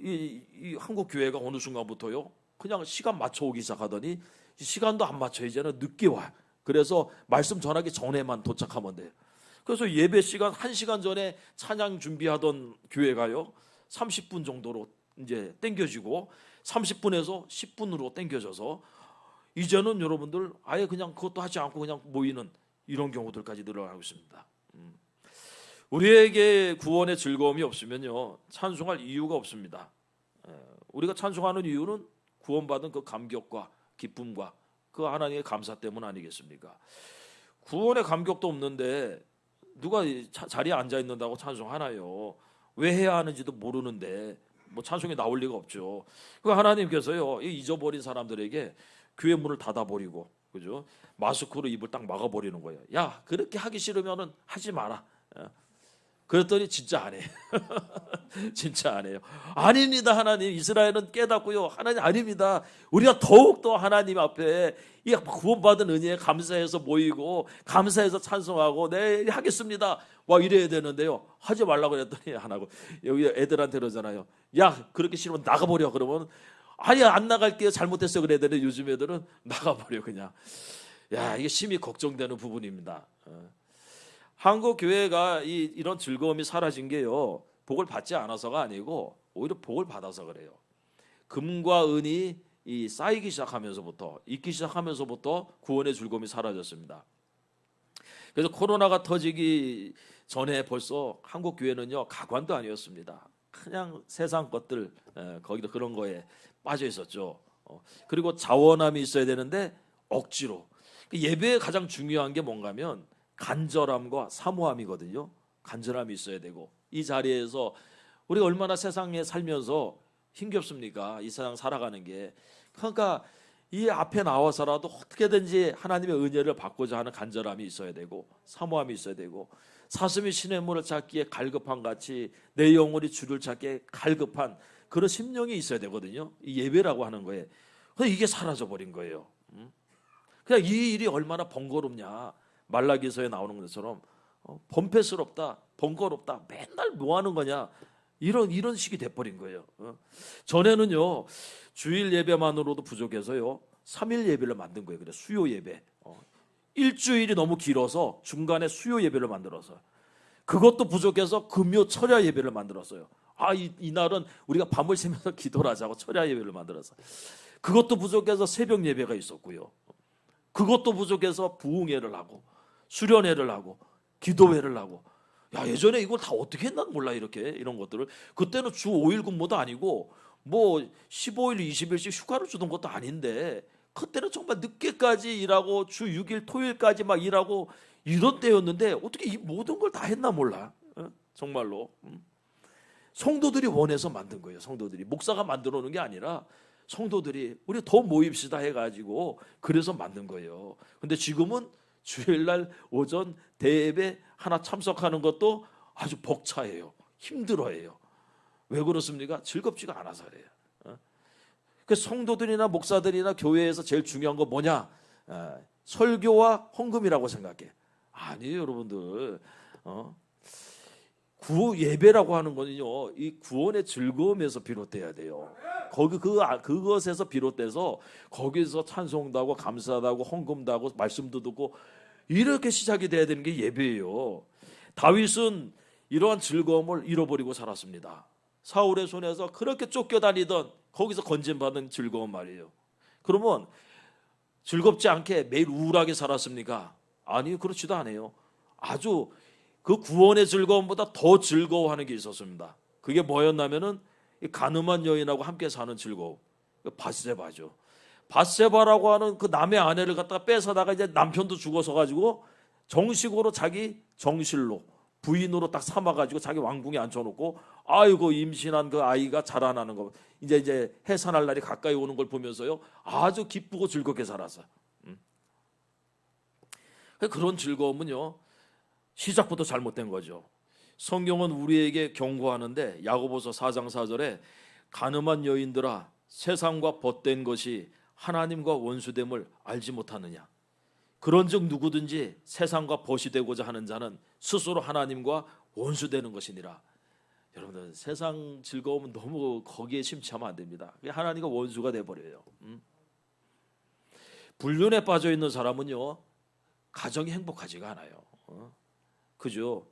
Speaker 1: 이 한국 교회가 어느 순간부터요 그냥 시간 맞춰 오기 시작하더니 시간도 안 맞춰 이제는 늦게 와. 그래서 말씀 전하기 전에만 도착하면 돼요. 그래서 예배 시간 1시간 전에 찬양 준비하던 교회가요 30분 정도로 이제 땡겨지고 30분에서 10분으로 땡겨져서 이제는 여러분들 아예 그냥 그것도 하지 않고 그냥 모이는 이런 경우들까지 늘어나고 있습니다. 우리에게 구원의 즐거움이 없으면요 찬송할 이유가 없습니다. 우리가 찬송하는 이유는 구원받은 그 감격과 기쁨과 그 하나님의 감사 때문 아니겠습니까? 구원의 감격도 없는데 누가 자리에 앉아 있는다고 찬송하나요? 왜 해야 하는지도 모르는데 뭐 찬송이 나올 리가 없죠. 그 하나님께서요, 이 잊어버린 사람들에게 교회 문을 닫아버리고, 그죠? 마스크로 입을 딱 막아버리는 거예요. 야, 그렇게 하기 싫으면은 하지 마라. 그랬더니 진짜 안 해요. 진짜 안 해요. 아닙니다, 하나님. 이스라엘은 깨닫고요. 하나님 아닙니다. 우리가 더욱더 하나님 앞에 이 구원받은 은혜에 감사해서 모이고 감사해서 찬송하고 네 하겠습니다. 와 이래야 되는데요. 하지 말라고 그랬더니 안 하고 여기 애들한테 그러잖아요. 야 그렇게 싫으면 나가버려. 그러면 아니 안 나갈게요. 잘못했어 그래야 되는데 요즘 애들은 나가버려 그냥. 야 이게 심히 걱정되는 부분입니다. 한국 교회가 이런 즐거움이 사라진 게요. 복을 받지 않아서가 아니고 오히려 복을 받아서 그래요. 금과 은이 쌓이기 시작하면서부터 있기 시작하면서부터 구원의 즐거움이 사라졌습니다. 그래서 코로나가 터지기 전에 벌써 한국 교회는요 가관도 아니었습니다. 그냥 세상 것들 거기도 그런 거에 빠져 있었죠. 그리고 자원함이 있어야 되는데 억지로. 예배에 가장 중요한 게 뭔가면 간절함과 사모함이거든요. 간절함이 있어야 되고 이 자리에서 우리가 얼마나 세상에 살면서 힘겹습니까? 이 세상 살아가는 게. 그러니까 이 앞에 나와서라도 어떻게든지 하나님의 은혜를 받고자 하는 간절함이 있어야 되고 사모함이 있어야 되고 사슴이 신의 물을 찾기에 갈급한 같이 내 영혼이 주를 찾기에 갈급한 그런 심령이 있어야 되거든요. 이 예배라고 하는 거에. 근데 이게 사라져버린 거예요. 그냥 이 일이 얼마나 번거롭냐. 말라기서에 나오는 것처럼 번패스럽다, 번거롭다, 맨날 뭐 하는 거냐 이런 식이 돼버린 거예요. 전에는요 주일 예배만으로도 부족해서요 3일 예배를 만든 거예요. 그래 수요 예배. 일주일이 너무 길어서 중간에 수요 예배를 만들어서 그것도 부족해서 금요 철야 예배를 만들었어요. 이날은 우리가 밤을 새면서 기도를 하자고 철야 예배를 만들어서 그것도 부족해서 새벽 예배가 있었고요. 그것도 부족해서 부흥회를 하고 수련회를 하고 기도회를 하고 야 예전에 이걸 다 어떻게 했나 몰라 이렇게 이런 것들을 그때는 주 5일 근무도 아니고 뭐 15일 20일씩 휴가를 주던 것도 아닌데 그때는 정말 늦게까지 일하고 주 6일 토요일까지 막 일하고 이런 때였는데 어떻게 이 모든 걸 다 했나 몰라. 정말로 성도들이 원해서 만든 거예요. 성도들이 목사가 만들어 놓은 게 아니라 성도들이 우리 더 모입시다 해가지고 그래서 만든 거예요. 근데 지금은 주일날 오전 대예배 하나 참석하는 것도 아주 벅차해요. 힘들어해요. 왜 그렇습니까? 즐겁지가 않아서 그래요. 그 성도들이나 목사들이나 교회에서 제일 중요한 거 뭐냐? 설교와 헌금이라고 생각해. 아니에요, 여러분들. 구호 예배라고 하는 거는요, 이 구원의 즐거움에서 비롯돼야 돼요. 그것에서 비롯돼서 거기서 찬송도 하고 감사도 하고 헌금도 하고 말씀도 듣고 이렇게 시작이 돼야 되는 게 예배예요. 다윗은 이러한 즐거움을 잃어버리고 살았습니다. 사울의 손에서 그렇게 쫓겨다니던 거기서 건진받은 즐거움 말이에요. 그러면 즐겁지 않게 매일 우울하게 살았습니까? 아니요, 그렇지도 않아요. 아주 그 구원의 즐거움보다 더 즐거워하는 게 있었습니다. 그게 뭐였냐면은 가늠한 여인하고 함께 사는 즐거움. 밧세바죠. 밧세바라고 하는 그 남의 아내를 갖다가 뺏어다가 이제 남편도 죽어서 가지고 정식으로 자기 정실로 부인으로 딱 삼아가지고 자기 왕궁에 앉혀놓고 아이고 임신한 그 아이가 자라나는 거 이제 해산할 날이 가까이 오는 걸 보면서요 아주 기쁘고 즐겁게 살았어요. 그런 즐거움은요 시작부터 잘못된 거죠. 성경은 우리에게 경고하는데 야고보서 4장 4절에 가늠한 여인들아 세상과 벗된 것이 하나님과 원수됨을 알지 못하느냐. 그런즉 누구든지 세상과 벗이 되고자 하는 자는 스스로 하나님과 원수되는 것이니라. 여러분들 세상 즐거움은 너무 거기에 심취하면 안 됩니다. 하나님과 원수가 돼버려요. 불륜에 빠져 있는 사람은요 가정이 행복하지가 않아요. 그죠?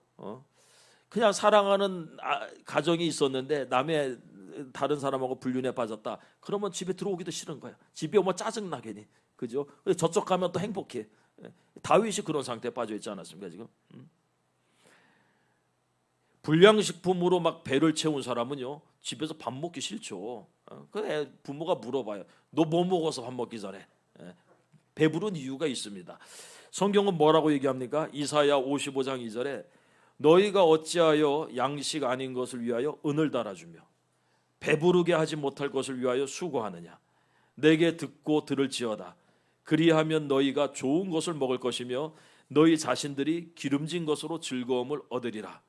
Speaker 1: 그냥 사랑하는 가정이 있었는데 남의 다른 사람하고 불륜에 빠졌다. 그러면 집에 들어오기도 싫은 거야. 집에 오면 짜증나 괜히. 그죠? 저쪽 가면 또 행복해. 다윗이 그런 상태에 빠져 있지 않았습니까 지금? 불량식품으로 막 배를 채운 사람은요 집에서 밥 먹기 싫죠. 그 부모가 물어봐요. 너 뭐 먹어서 밥 먹기 전에? 배부른 이유가 있습니다. 성경은 뭐라고 얘기합니까? 이사야 55장 2절에 너희가 어찌하여 양식 아닌 것을 위하여 은을 달아주며 배부르게 하지 못할 것을 위하여 수고하느냐. 내게 듣고 들을지어다. 그리하면 너희가 좋은 것을 먹을 것이며 너희 자신들이 기름진 것으로 즐거움을 얻으리라.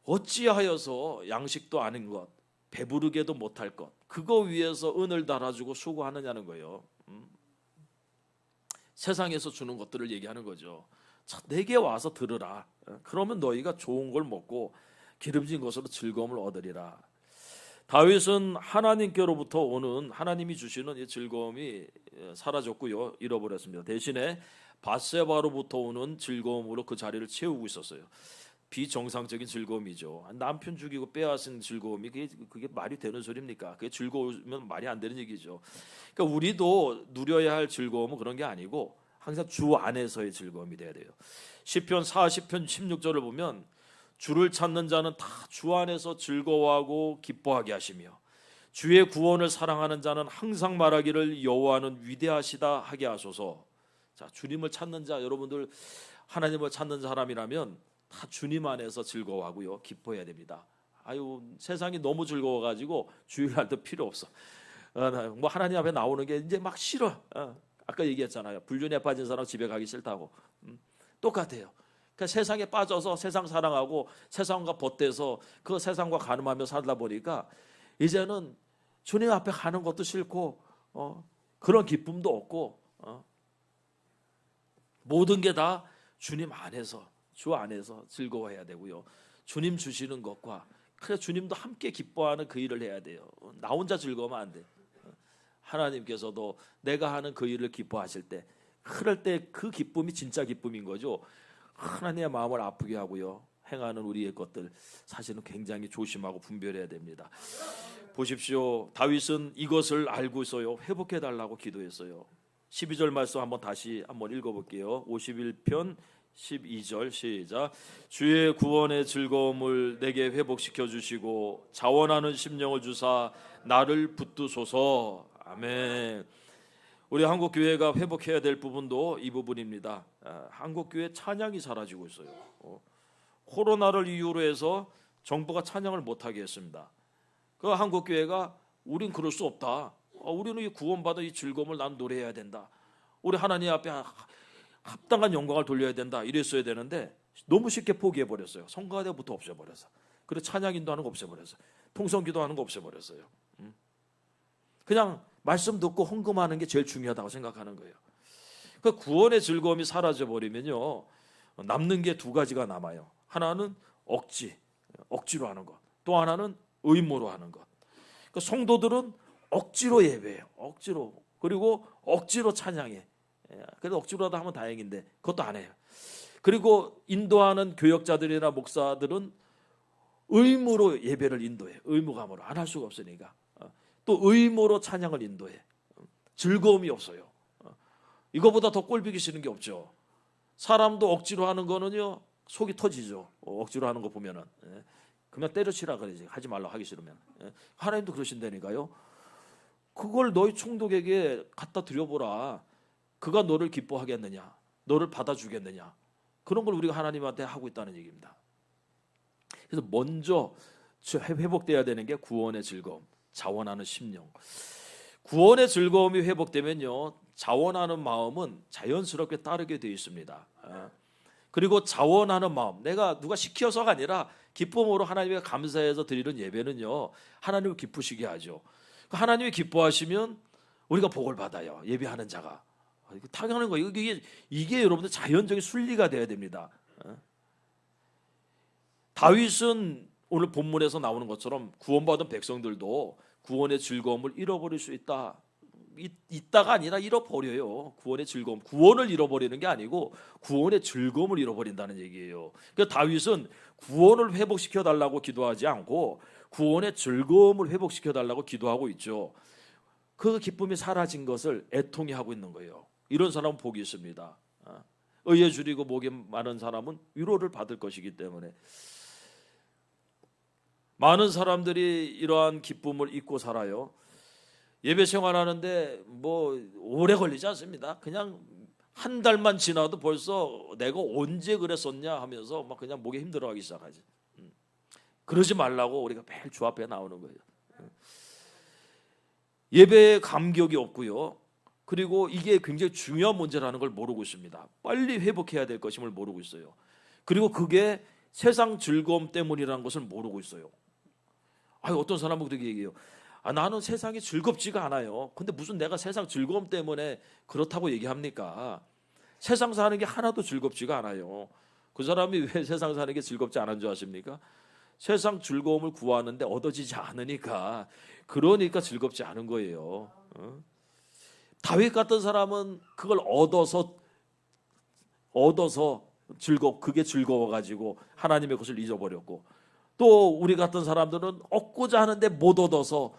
Speaker 1: 어찌하여서 양식도 아닌 것, 배부르게도 못할 것, 그거 위해서 은을 달아주고 수고하느냐는 거예요. 세상에서 주는 것들을 얘기하는 거죠. 자, 내게 와서 들으라. 그러면 너희가 좋은 걸 먹고 기름진 것으로 즐거움을 얻으리라. 다윗은 하나님께로부터 오는 하나님이 주시는 이 즐거움이 사라졌고요, 잃어버렸습니다. 대신에 밧세바로부터 오는 즐거움으로 그 자리를 채우고 있었어요. 비정상적인 즐거움이죠. 남편 죽이고 빼앗은 즐거움이 그게 말이 되는 소리입니까? 그게 즐거우면 말이 안 되는 얘기죠. 그러니까 우리도 누려야 할 즐거움은 그런 게 아니고 항상 주 안에서의 즐거움이 돼야 돼요. 시편 40편 16절을 보면 주를 찾는 자는 다 주 안에서 즐거워하고 기뻐하게 하시며 주의 구원을 사랑하는 자는 항상 말하기를 여호와는 위대하시다 하게 하소서. 자, 주님을 찾는 자, 여러분들 하나님을 찾는 사람이라면 다 주님 안에서 즐거워하고요, 기뻐해야 됩니다. 아유, 세상이 너무 즐거워가지고 주일날도 필요 없어. 뭐 하나님 앞에 나오는 게 이제 막 싫어. 아까 얘기했잖아요. 불륜에 빠진 사람 집에 가기 싫다고. 똑같아요. 그러니까 세상에 빠져서 세상 사랑하고 세상과 벗대서 그 세상과 가늠하며 살다 보니까 이제는 주님 앞에 가는 것도 싫고 그런 기쁨도 없고 모든 게 다 주님 안에서, 주 안에서 즐거워해야 되고요. 주님 주시는 것과 그래 주님도 함께 기뻐하는 그 일을 해야 돼요. 나 혼자 즐거우면 안 돼. 하나님께서도 내가 하는 그 일을 기뻐하실 때, 그럴 때 그 기쁨이 진짜 기쁨인 거죠. 하나님의 마음을 아프게 하고요, 행하는 우리의 것들 사실은 굉장히 조심하고 분별해야 됩니다. 보십시오. 다윗은 이것을 알고서요, 회복해 달라고 기도했어요. 12절 말씀 다시 한번 읽어볼게요. 51편 12절 시작. 주의 구원의 즐거움을 내게 회복시켜 주시고 자원하는 심령을 주사 나를 붙드소서. 아멘. 우리 한국교회가 회복해야 될 부분도 이 부분입니다. 한국교회 찬양이 사라지고 있어요. 코로나를 이유로 해서 정부가 찬양을 못하게 했습니다. 그 한국교회가 우린 그럴 수 없다. 우리는 이 구원받은 이 즐거움을 난 노래해야 된다. 우리 하나님 앞에 합당한 영광을 돌려야 된다. 이랬어야 되는데 너무 쉽게 포기해버렸어요. 성가대부터 없애버렸어. 그리고 찬양인도 하는 거 없애버렸어요. 통성기도 하는 거 없애버렸어요. 그냥 말씀 듣고 헌금하는 게 제일 중요하다고 생각하는 거예요. 그 구원의 즐거움이 사라져버리면요, 남는 게 두 가지가 남아요. 하나는 억지로 하는 것. 또 하나는 의무로 하는 것. 그 성도들은 억지로 예배해요. 억지로. 그리고 억지로 찬양해. 그래도 억지로라도 하면 다행인데 그것도 안 해요. 그리고 인도하는 교역자들이나 목사들은 의무로 예배를 인도해. 의무감으로 안 할 수가 없으니까. 또 의무로 찬양을 인도해. 즐거움이 없어요. 이거보다 더 꼴보기 싫은 게 없죠. 사람도 억지로 하는 거는요, 속이 터지죠. 억지로 하는 거 보면은. 그냥 때려치라 그러지. 하지 말라, 하기 싫으면. 하나님도 그러신다니까요. 그걸 너희 총독에게 갖다 드려보라. 그가 너를 기뻐하겠느냐, 너를 받아주겠느냐. 그런 걸 우리가 하나님한테 하고 있다는 얘기입니다. 그래서 먼저 회복돼야 되는 게 구원의 즐거움, 자원하는 심령. 구원의 즐거움이 회복되면요, 자원하는 마음은 자연스럽게 따르게 되어 있습니다. 그리고 자원하는 마음, 내가 누가 시켜서가 아니라 기쁨으로 하나님께 감사해서 드리는 예배는요, 하나님을 기쁘시게 하죠. 하나님이 기뻐하시면 우리가 복을 받아요. 예배하는 자가. 당연한 거예요. 이게 여러분들 자연적인 순리가 돼야 됩니다. 다윗은 오늘 본문에서 나오는 것처럼 구원받은 백성들도 구원의 즐거움을 잃어버릴 수 있다가 아니라 잃어버려요. 구원의 즐거움, 구원을 잃어버리는 게 아니고 구원의 즐거움을 잃어버린다는 얘기예요. 그러니까 다윗은 구원을 회복시켜 달라고 기도하지 않고 구원의 즐거움을 회복시켜 달라고 기도하고 있죠. 그 기쁨이 사라진 것을 애통해 하고 있는 거예요. 이런 사람은 복이 있습니다. 의에 줄이고 목이 많은 사람은 위로를 받을 것이기 때문에 많은 사람들이 이러한 기쁨을 잊고 살아요. 예배 생활하는데 뭐 오래 걸리지 않습니다. 그냥 한 달만 지나도 벌써 내가 언제 그랬었냐 하면서 막 그냥 목에 힘들어하기 시작하지. 그러지 말라고 우리가 매일 주 앞에 나오는 거예요. 예배에 감격이 없고요. 그리고 이게 굉장히 중요한 문제라는 걸 모르고 있습니다. 빨리 회복해야 될 것임을 모르고 있어요. 그리고 그게 세상 즐거움 때문이라는 것을 모르고 있어요. 어떤 사람은 그렇게 얘기해요. 나는 세상이 즐겁지가 않아요. 근데 무슨 내가 세상 즐거움 때문에 그렇다고 얘기합니까? 세상 사는 게 하나도 즐겁지가 않아요. 그 사람이 왜 세상 사는 게 즐겁지 않은 줄 아십니까? 세상 즐거움을 구하는데 얻어지지 않으니까, 그러니까 즐겁지 않은 거예요. 다윗 같은 사람은 그걸 얻어서 그게 즐거워가지고 하나님의 것을 잊어버렸고, 또 우리 같은 사람들은 얻고자 하는데 못 얻어서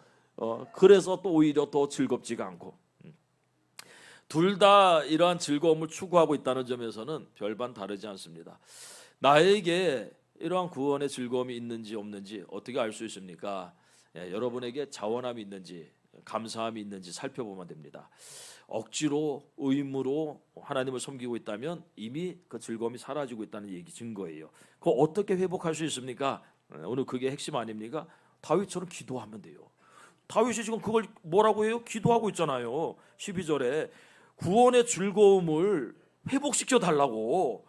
Speaker 1: 그래서 또 오히려 더 즐겁지가 않고, 둘 다 이러한 즐거움을 추구하고 있다는 점에서는 별반 다르지 않습니다. 나에게 이러한 구원의 즐거움이 있는지 없는지 어떻게 알 수 있습니까? 여러분에게 자원함이 있는지 감사함이 있는지 살펴보면 됩니다. 억지로 의무로 하나님을 섬기고 있다면 이미 그 즐거움이 사라지고 있다는 얘기 증거예요. 그거 어떻게 회복할 수 있습니까? 오늘 그게 핵심 아닙니까? 다윗처럼 기도하면 돼요. 다윗이 지금 그걸 뭐라고 해요? 기도하고 있잖아요. 12절에 구원의 즐거움을 회복시켜 달라고,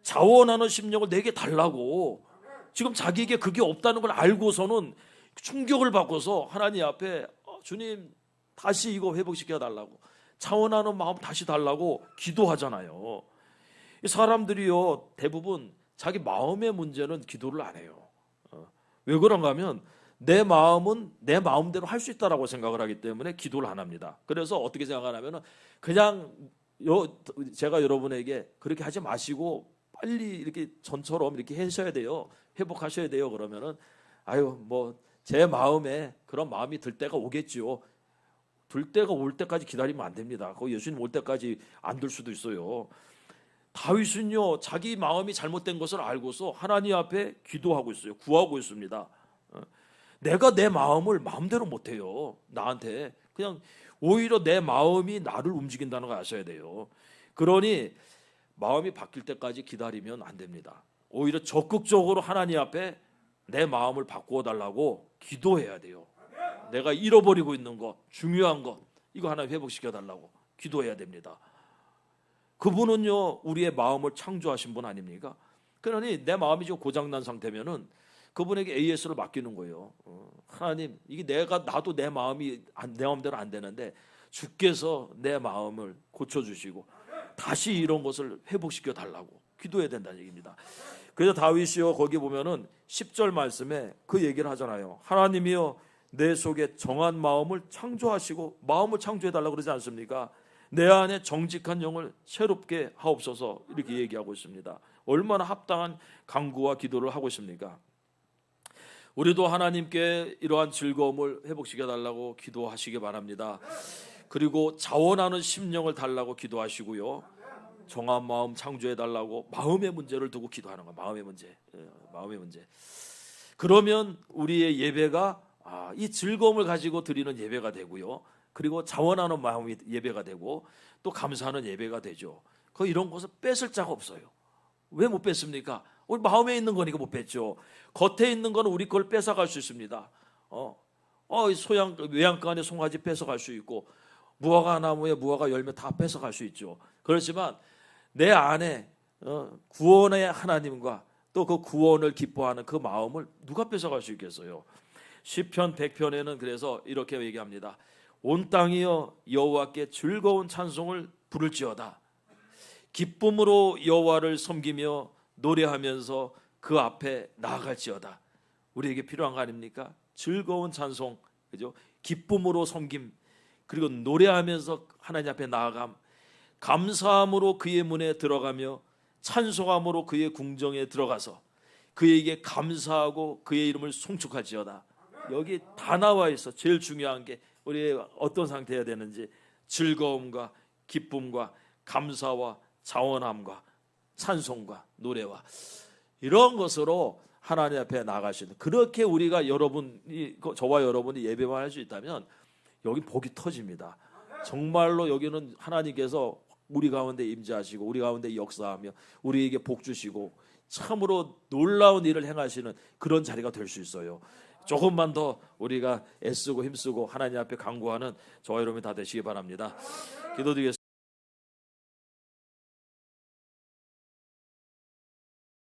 Speaker 1: 자원하는 심령을 내게 달라고. 지금 자기에게 그게 없다는 걸 알고서는 충격을 받고서 하나님 앞에 주님 다시 이거 회복시켜 달라고, 자원하는 마음 다시 달라고 기도하잖아요. 이 사람들이요, 대부분 자기 마음의 문제는 기도를 안 해요. 왜 그런가 하면 내 마음은 내 마음대로 할 수 있다라고 생각을 하기 때문에 기도를 안 합니다. 그래서 어떻게 생각하냐면 그냥 제가 여러분에게 그렇게 하지 마시고 빨리 이렇게 전처럼 이렇게 하셔야 돼요, 회복하셔야 돼요, 그러면은 뭐 제 마음에 그런 마음이 들 때가 오겠지요. 들 때가 올 때까지 기다리면 안 됩니다. 거기 예수님 올 때까지 안 들 수도 있어요. 다윗은요, 자기 마음이 잘못된 것을 알고서 하나님 앞에 기도하고 있어요. 구하고 있습니다. 내가 내 마음을 마음대로 못해요. 나한테 그냥 오히려 내 마음이 나를 움직인다는 걸 아셔야 돼요. 그러니 마음이 바뀔 때까지 기다리면 안 됩니다. 오히려 적극적으로 하나님 앞에 내 마음을 바꾸어 달라고 기도해야 돼요. 내가 잃어버리고 있는 것, 중요한 것, 이거 하나 회복시켜 달라고 기도해야 됩니다. 그분은요, 우리의 마음을 창조하신 분 아닙니까? 그러니 내 마음이 좀 고장난 상태면은 그분에게 AS를 맡기는 거예요. 하나님, 이게 나도 내 마음이 내 마음대로 안 되는데 주께서 내 마음을 고쳐주시고 다시 이런 것을 회복시켜 달라고 기도해야 된다는 얘기입니다. 그래서 다윗이요, 거기 보면은 10절 말씀에 그 얘기를 하잖아요. 하나님이요, 내 속에 정한 마음을 창조하시고, 마음을 창조해 달라고 그러지 않습니까? 내 안에 정직한 영을 새롭게 하옵소서, 이렇게 얘기하고 있습니다. 얼마나 합당한 간구와 기도를 하고 있습니까? 우리도 하나님께 이러한 즐거움을 회복시켜 달라고 기도하시기 바랍니다. 그리고 자원하는 심령을 달라고 기도하시고요, 정한 마음 창조해 달라고 마음의 문제를 두고 기도하는 거예요. 마음의 문제. 그러면 우리의 예배가 이 즐거움을 가지고 드리는 예배가 되고요, 그리고 자원하는 마음이 예배가 되고 또 감사하는 예배가 되죠. 이런 것을 뺏을 자가 없어요. 왜 못 뺐습니까? 우리 마음에 있는 거니까 못 뺐죠. 겉에 있는 거는 우리 걸 뺏어갈 수 있습니다. 외양간 안에 송아지 뺏어갈 수 있고, 무화과 나무에 무화과 열매 다 뺏어갈 수 있죠. 그렇지만 내 안에 구원의 하나님과 또 그 구원을 기뻐하는 그 마음을 누가 뺏어갈 수 있겠어요? 시편 100편에는 그래서 이렇게 얘기합니다. 온 땅이여 여호와께 즐거운 찬송을 부를지어다. 기쁨으로 여호와를 섬기며 노래하면서 그 앞에 나아갈지어다. 우리에게 필요한 거 아닙니까? 즐거운 찬송, 그죠? 기쁨으로 섬김, 그리고 노래하면서 하나님 앞에 나아감, 감사함으로 그의 문에 들어가며 찬송함으로 그의 궁정에 들어가서 그에게 감사하고 그의 이름을 송축할지어다. 여기 다 나와 있어. 제일 중요한 게 우리 어떤 상태여야 되는지, 즐거움과 기쁨과 감사와 자원함과 찬송과 노래와 이런 것으로 하나님 앞에 나가시는, 그렇게 우리가 저와 여러분이 예배만 할 수 있다면 여기 복이 터집니다. 정말로 여기는 하나님께서 우리 가운데 임재하시고 우리 가운데 역사하며 우리에게 복 주시고 참으로 놀라운 일을 행하시는 그런 자리가 될 수 있어요. 조금만 더 우리가 애쓰고 힘쓰고 하나님 앞에 간구하는 저와 여러분이 다 되시기 바랍니다. 기도드리겠습니다.